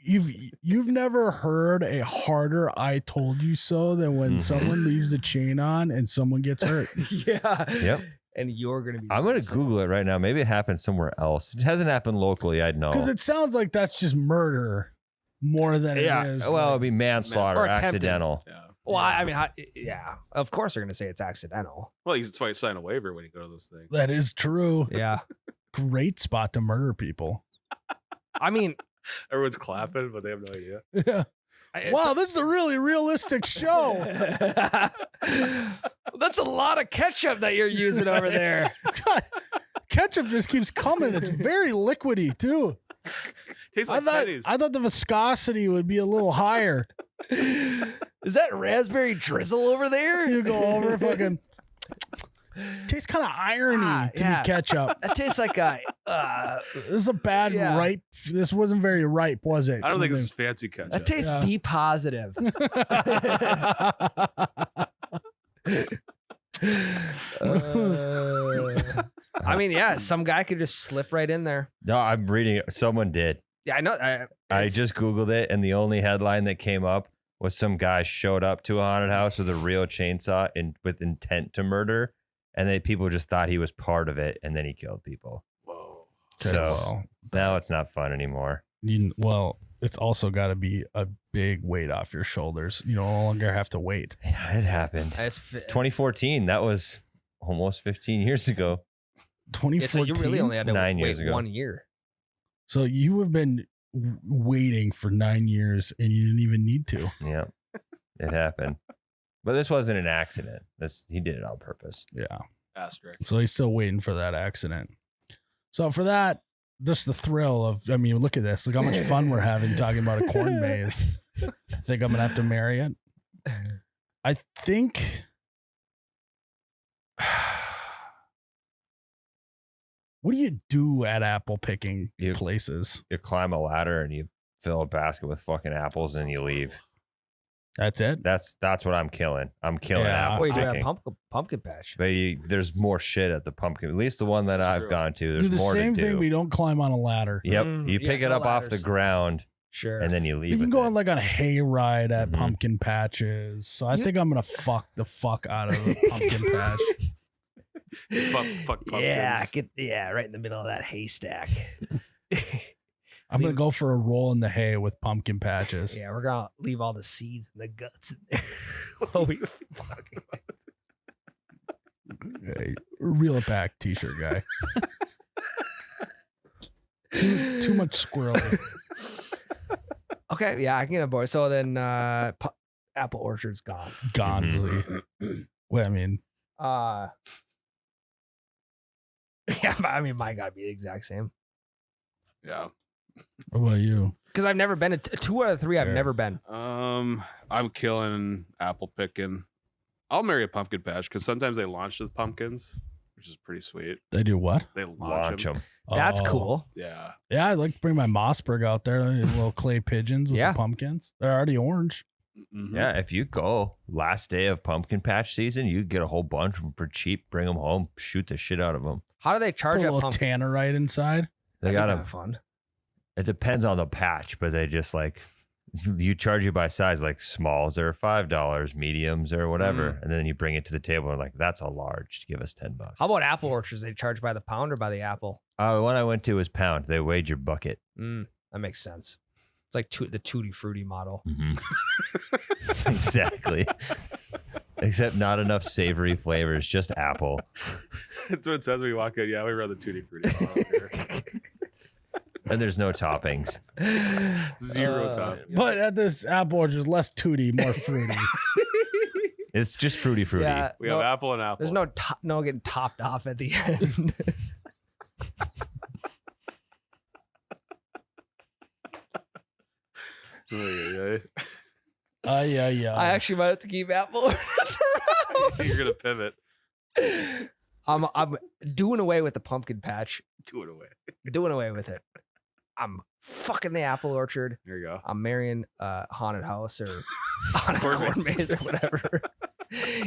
You've never heard a harder "I told you so" than when Mhm. someone leaves the chain on and someone gets hurt. Yeah. Yep. And you're gonna be. I'm gonna Google it right now. Maybe it happened somewhere else. It hasn't happened locally. I'd know. Because it sounds like that's just murder more than it Yeah. is. Well, like- it'd be manslaughter, Or attempted. accidental. Yeah. Well, I mean, yeah. Of course they're gonna say it's accidental. Well, that's why you sign a waiver when you go to those things. that is true. Yeah. Great spot to murder people. I mean, Everyone's clapping, but they have no idea. Yeah. Wow, this is a really realistic show. That's a lot of ketchup that you're using over there. God, ketchup just keeps coming. It's very liquidy too. Tastes like pennies. I thought the viscosity would be a little higher. Is that raspberry drizzle over there? You go over fucking. Tastes kind of irony to yeah. me, ketchup. That tastes like a. This is a bad Yeah. ripe. This wasn't very ripe, was it? I don't think this is fancy ketchup. That tastes Yeah. B positive. I mean, yeah, some guy could just slip right in there. No, I'm reading it. Someone did. Yeah, I know. I it's- just Googled it, and the only headline that came up was some guy showed up to a haunted house with a real chainsaw and with intent to murder, and then people just thought he was part of it, and then he killed people. Whoa. So well, now it's not fun anymore. well, it's also got to be a big weight off your shoulders. You no longer have to wait. Yeah, it happened. it's 2014. That was almost 15 years ago. 2014. so you really only had to 9 wait years ago. 1 year. So you have been waiting for 9 years and you didn't even need to. Yeah, it happened. But this wasn't an accident. He did it on purpose. Yeah. Asterisk. So he's still waiting for that accident. So for that, just the thrill of, I mean, look at this. Look how much fun we're having talking about a corn maze. I think I'm going to have to marry it. I think. What do you do at apple picking places? You climb a ladder and you fill a basket with fucking apples and you leave. That's it. That's what I'm killing. I'm killing apple What you do picking. at pumpkin patch? But there's more shit at the pumpkin. At least the one that I've gone to. There's do the more same to do. thing. We don't climb on a ladder. Yep. You pick it up off the ground. Sure. And then you leave. You can with go it. on like on a hayride at pumpkin patches. So I think I'm gonna fuck the fuck out of the pumpkin patch. Fuck pumpkins. Right in the middle of that haystack. I'm gonna go for a roll in the hay with pumpkin patches. Yeah, we're gonna leave all the seeds and the guts in there. While we fucking Hey, reel it back, t-shirt guy. Too much squirrely. Okay, yeah, I can get on board. So then apple orchard's gone. Gonzly. Well, I mean, yeah, but I mean, mine gotta be the exact same. Yeah. what about you? Because I've never been to 2 out of 3. I've Sure. never been. I'm killing apple picking. I'll marry a pumpkin patch because sometimes they launch with pumpkins, which is pretty sweet. They do what? They launch them. That's Oh. cool. Yeah. Yeah, I'd like to bring my Mossberg out there. Little clay pigeons with Yeah. the pumpkins. They're already orange. Mhm. Yeah, if you go last day of pumpkin patch season, you get a whole bunch of them for cheap. Bring them home, shoot the shit out of them. How do they Put charge a a little pumpkin? tannerite inside. They That'd got be them. kinda fun. It depends on the patch, but they just like you charge you by size, like smalls are $5, mediums or whatever, and then you bring it to the table and like that's a large. Give us $10. How about apple orchards? They charge by the pound or by the apple? The one I went to was pound. They weighed your bucket. That makes sense. It's like the Tutti Frutti model. Exactly. Except not enough savory flavors, just apple. That's what it says when you walk in. Yeah, we run the Tutti Frutti model here. And there's no toppings. Zero top. But at this apple orchard, less tooty, more fruity. It's just fruity. Yeah, We have apple and apple. There's no getting topped off at the end. Yeah. Yeah. I actually might have to keep apple orchards around. You're gonna pivot. I'm doing away with the pumpkin patch. Do it away. Doing away with it. I'm fucking the apple orchard. There you go. I'm marrying a haunted house or haunted Corn corn maze. maze or whatever.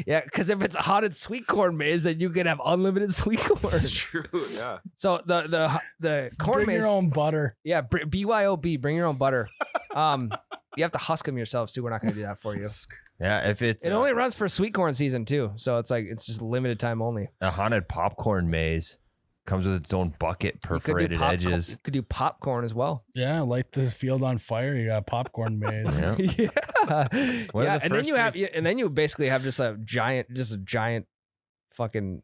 Yeah, because if it's a haunted sweet corn maze, then you can have unlimited sweet corn. It's true. Yeah. So the corn Bring maze, your own butter. yeah, BYOB, bring your own butter. You have to husk them yourselves too. We're not going to do that for you. Yeah, if it's It only runs for sweet corn season too, so it's like it's just limited time only. a haunted popcorn maze, comes with its own bucket, perforated edges. You could do popcorn as well. Yeah, light the field on fire. You got a popcorn maze. Yeah. Yeah, What are yeah, the and then first you have, and then you basically have just a giant fucking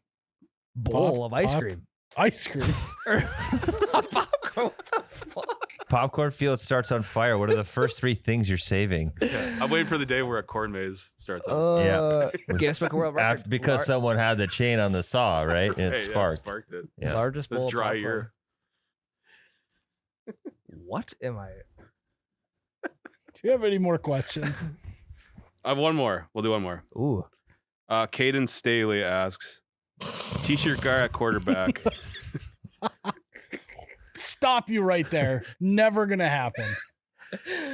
bowl of ice pop- cream. Ice cream. Popcorn. What the fuck? Popcorn field starts on fire. What are the first 3 things you're saving? I'm waiting for the day where a corn maze starts up. Guinness Book of World Record. Because someone had the chain on the saw, right? And it Hey, yeah, sparked. sparked it. Yeah. Largest The bowl of dry popcorn. year. What am I? Do you have any more questions? I have one more. We'll do one more. Ooh. Caden Staley asks, T-shirt guy at quarterback. Stop you right there. Never gonna happen.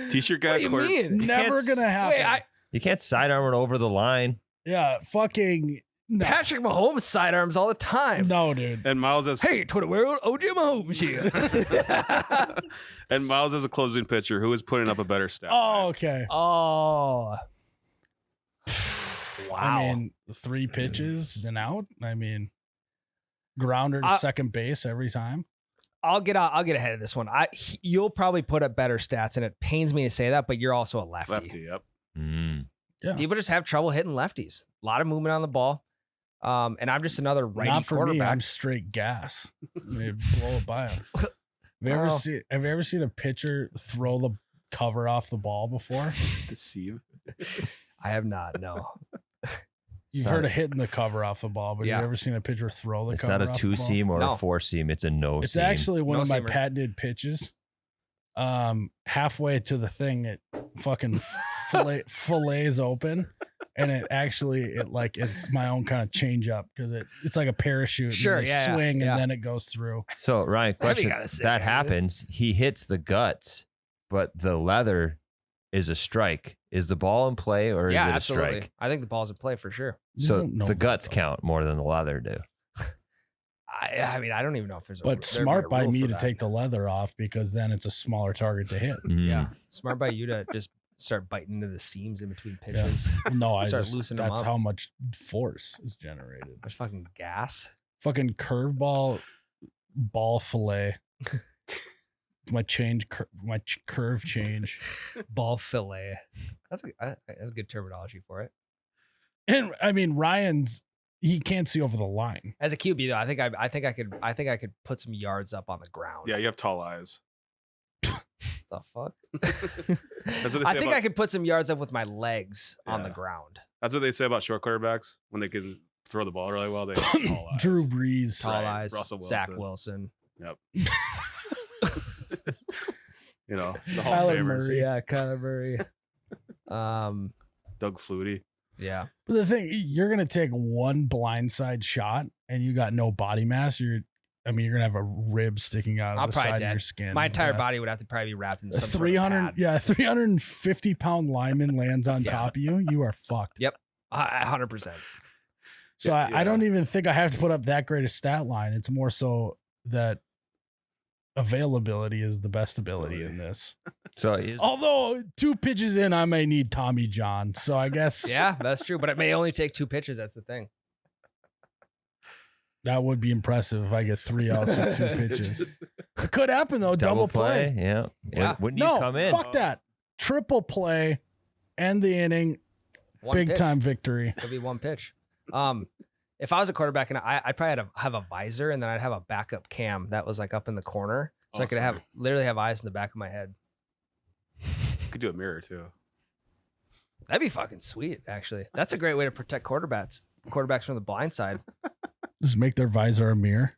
T-shirt guy What do you at quarterback. mean? Never gonna happen. Wait, You can't sidearm it over the line. Yeah, fucking no. Patrick Mahomes sidearms all the time. No, dude. And Myles has Hey, Twitter world, OJ Mahomes here. and Myles has a closing pitcher who is putting up a better stat. Oh, okay. Oh. Wow. I mean, 3 pitches and out. I mean, grounder to second base every time. I'll get ahead of this one. You'll probably put up better stats, and it pains me to say that, but you're also a lefty. Lefty, yep. Yeah. People just have trouble hitting lefties. A lot of movement on the ball. And I'm just another righty Not for me. quarterback. I'm straight gas. They blow it by him. Have you ever seen a pitcher throw the cover off the ball before? Deceive. I have not. No. You've heard of hitting the cover off the ball, but Yeah. you ever seen a pitcher throw the It's cover not a off the 2 ball? seam or No. a 4 seam. It's a no It's seam. actually one No of my seamer. patented pitches. Halfway to the thing, it fucking fillets open, and it's my own kind of change up because it's like a parachute. Sure, and they swing and then it goes through. So Ryan, question: that happens? He hits the guts, but the leather is a strike. Is the ball in play or is it a strike? I think the ball's in play for sure. So the guts count more than the leather do. I mean, I don't even know if there's. But smart by me to take the leather off because then it's a smaller target to hit. Yeah, smart by you to just start biting into the seams in between pitches. Yeah. No, loosening them that's up. how much force is generated. There's fucking gas. Fucking curveball, ball fillet. my curve change. Ball fillet. That's a good terminology for it. And I mean, he can't see over the line. As a QB though, I think I could put some yards up on the ground. Yeah, you have tall eyes. The fuck? That's what they say I think I could put some yards up with my legs on the ground. That's what they say about short quarterbacks when they can throw the ball really well. They have tall eyes. Drew Brees, tall eyes. Russell Wilson. Zach Wilson. Yep. You know, the Hall Kyler of Famers. Murray. Yeah, Kyler Murray. Doug Flutie. Yeah. But the thing, you're gonna take one blindside shot and you got no body mass. You're gonna have a rib sticking out of the side of your skin. My entire body would have to probably be wrapped in some 300. Yeah, 350-pound lineman lands on top of you. You are fucked. Yep, 100%. So I don't even think I have to put up that great a stat line. It's more so that availability is the best ability in this. So, although 2 pitches in, I may need Tommy John. So I guess yeah, that's true. But it may only take 2 pitches. That's the thing. That would be impressive if I get 3 outs with 2 pitches. It could happen though. Double play. Yeah. Wouldn't you come in? Fuck that. Triple play, end the inning, big time victory. It'll be 1 pitch. If I was a quarterback, and I'd probably have a visor, and then I'd have a backup cam that was like up in the corner, so I could literally have eyes in the back of my head. Could do a mirror too. That'd be fucking sweet. Actually, that's a great way to protect quarterbacks from the blind side. Just make their visor a mirror.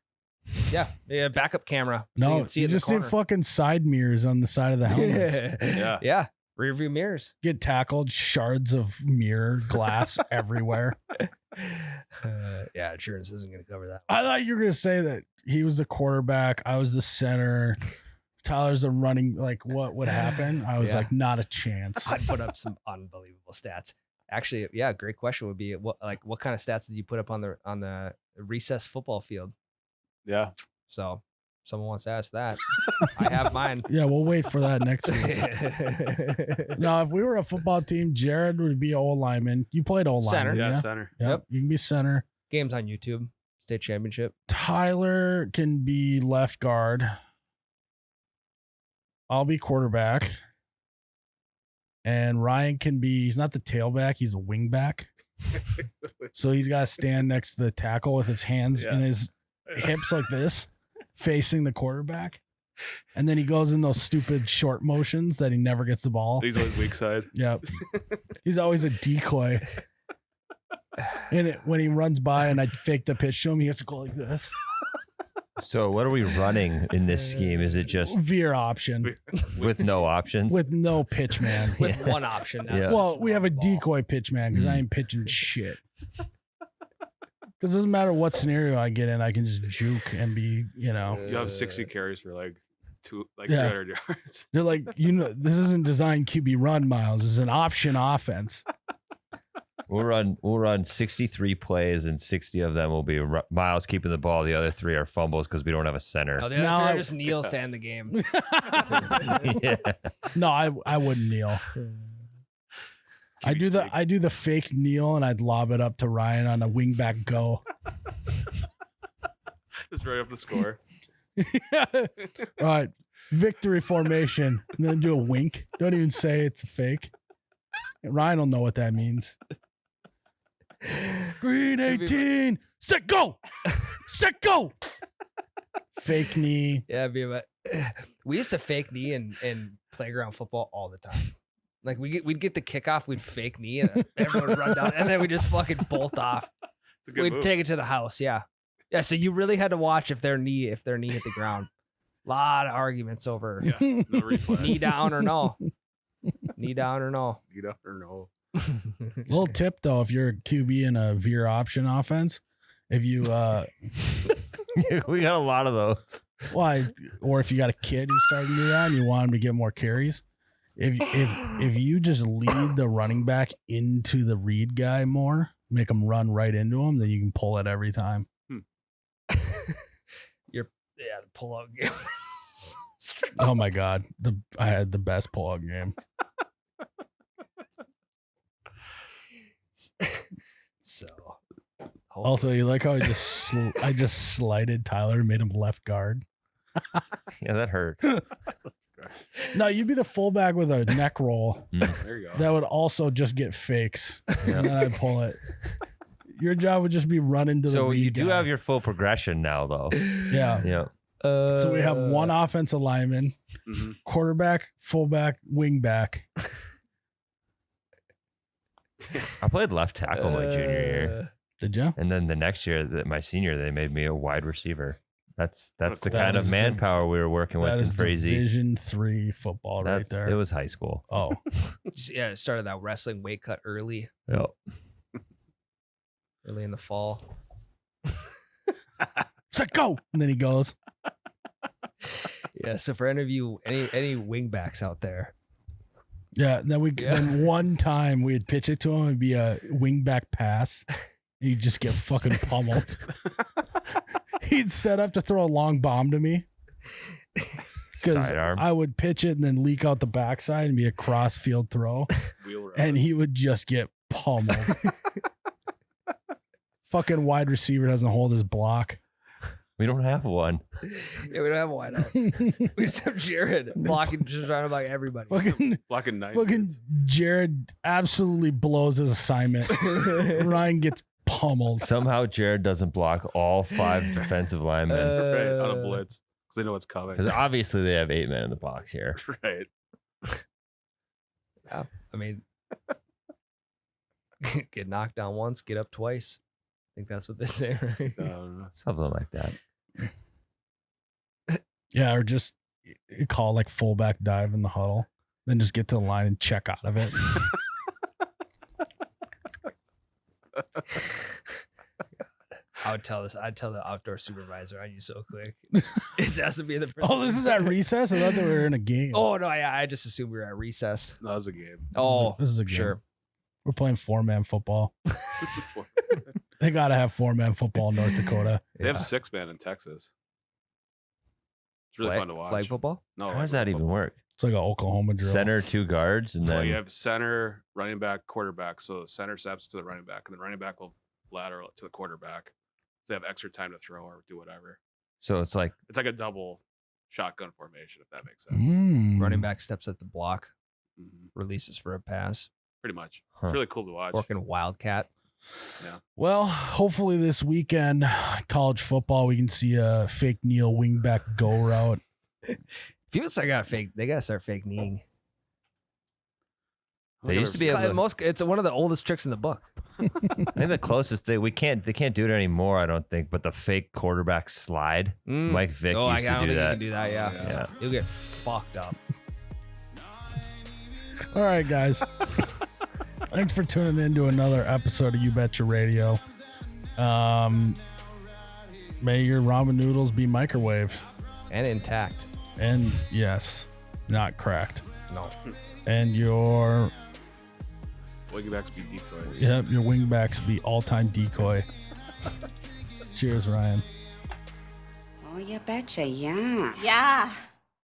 Yeah, backup camera. No, so you can see you in just the need fucking side mirrors on the side of the helmets. Yeah. Rear view mirrors. Get tackled, shards of mirror glass everywhere. Yeah, insurance isn't going to cover that. I thought you were going to say that he was the quarterback, I was the center, Tyler's the running. Like, what would happen? I was like, not a chance. I'd put up some unbelievable stats. Actually, yeah, great question would be what kind of stats did you put up on the recess football field? Yeah. So someone wants to ask that. I have mine. Yeah, we'll wait for that next week. Now, if we were a football team, Jared would be O lineman. You played O lineman. Center. Yeah, center. Yep. You can be center. Games on YouTube. State championship. Tyler can be left guard. I'll be quarterback. And Ryan can be, he's not the tailback, he's a wing back. So he's got to stand next to the tackle with his hands in his hips like this, facing the quarterback. And then he goes in those stupid short motions that he never gets the ball. He's always weak side. Yep. He's always a decoy. And when he runs by and I fake the pitch to him, he has to go like this. So what are we running in this scheme? Is it just veer option with no options? With no pitch man. With one option. Well, we have a decoy pitch man because I ain't pitching shit. Because it doesn't matter what scenario I get in, I can just juke and be, You have 60 carries for like 300 yards. They're like, this isn't designed QB run, Myles. It's an option offense. We'll run 63 plays, and 60 of them will be Myles keeping the ball. The other 3 are fumbles because we don't have a center. Oh, the other 3 are just kneels to end the game. Yeah. No, I wouldn't kneel. I do the fake kneel, and I'd lob it up to Ryan on a wingback go. Just right up the score. All right, victory formation, and then do a wink. Don't even say it's a fake. Ryan will know what that means. Green 18, set go, set go. Fake knee. Yeah, we used to fake knee in playground football all the time. Like we'd get the kickoff, we'd fake knee, and everyone would run down, and then we just fucking bolt off. We'd take it to the house. Yeah. So you really had to watch if their knee hit the ground. A lot of arguments over no replay. knee down or no. Knee down or no. Knee down or no. Little tip though, if you're a QB in a veer option offense, if you we got a lot of those. or if you got a kid who's starting to do that and you want him to get more carries, if you just lead the running back into the read guy more, make him run right into him, then you can pull it every time. The pull-out game. Oh my god, I had the best pull-out game. So, also, you like how I just slided Tyler and made him left guard. Yeah, that hurt. No, you'd be the fullback with a neck roll. There you go. That would also just get fakes. Yeah. And then I'd pull it. Your job would just be running to the So read you do guy. have your full progression now, though. Yeah. Yeah. So we have one offensive lineman, quarterback, fullback, wing back. I played left tackle my junior year, Did you? and then the next year, my senior, they made me a wide receiver. That's the That kind of is manpower we were working with That in is Frazee. Division III football right there. It was high school. Oh, Yeah, it started that wrestling weight cut early Yeah. in the fall. so go, and then he goes. Yeah, so for any of you, any wingbacks out there, Yeah. And then one time we'd pitch it to him and be a wing back pass. And he'd just get fucking pummeled. He'd set up to throw a long bomb to me. Because Sidearm. I would pitch it and then leak out the backside and be a cross field throw. And he would just get pummeled. Fucking wide receiver doesn't hold his block. We don't have one. yeah, we don't have a wideout. We just have Jared blocking, just trying to block everybody. Blocking 9 Fucking Jared absolutely blows his assignment. Ryan gets pummeled. Somehow Jared doesn't block all 5 defensive linemen. right, on a blitz because they know what's coming. Because obviously they have 8 men in the box here. Right. Yeah, I mean, get knocked down once, get up twice. I think that's what they say, right? Something like that. Yeah, or just call like fullback dive in the huddle. Then just get to the line and check out of it. I'd tell the outdoor supervisor on you so quick. It has to be in the. Oh, this is at recess? I thought they were in a game. Oh no, I just assumed we were at recess. That was a game. This is a game. Sure. We're playing 4-man football. They got to have 4-man football in North Dakota. They have 6-man in Texas. It's really fun to watch. Flag football? No, How does that even work? It's like an Oklahoma drill. Center, 2 guards, and Well, then you have center, running back, quarterback. So the center steps to the running back, and the running back will lateral it to the quarterback. So they have extra time to throw or do whatever. so it's like It's like a double shotgun formation, if that makes sense. Running back steps at the block, Mhm. releases for a pass. Pretty much. Huh. It's really cool to watch. Working wildcat. Well, hopefully this weekend, college football, we can see a fake Neil wingback go route. People say they gotta start fake kneeing. They used to be able to, It's one of the oldest tricks in the book. I think the closest thing they can't do it anymore, I don't think, but the fake quarterback slide. Mike Vick used to do that. You can do that, yeah. Yeah. You'll get fucked up. All right, guys. Thanks for tuning in to another episode of You Betcha Radio. May your ramen noodles be microwaved. And intact. And yes, not cracked. No. And your Wingbacks be decoys. your wingbacks be all-time decoy. Cheers, Ryan. Oh, you betcha, yeah. Yeah.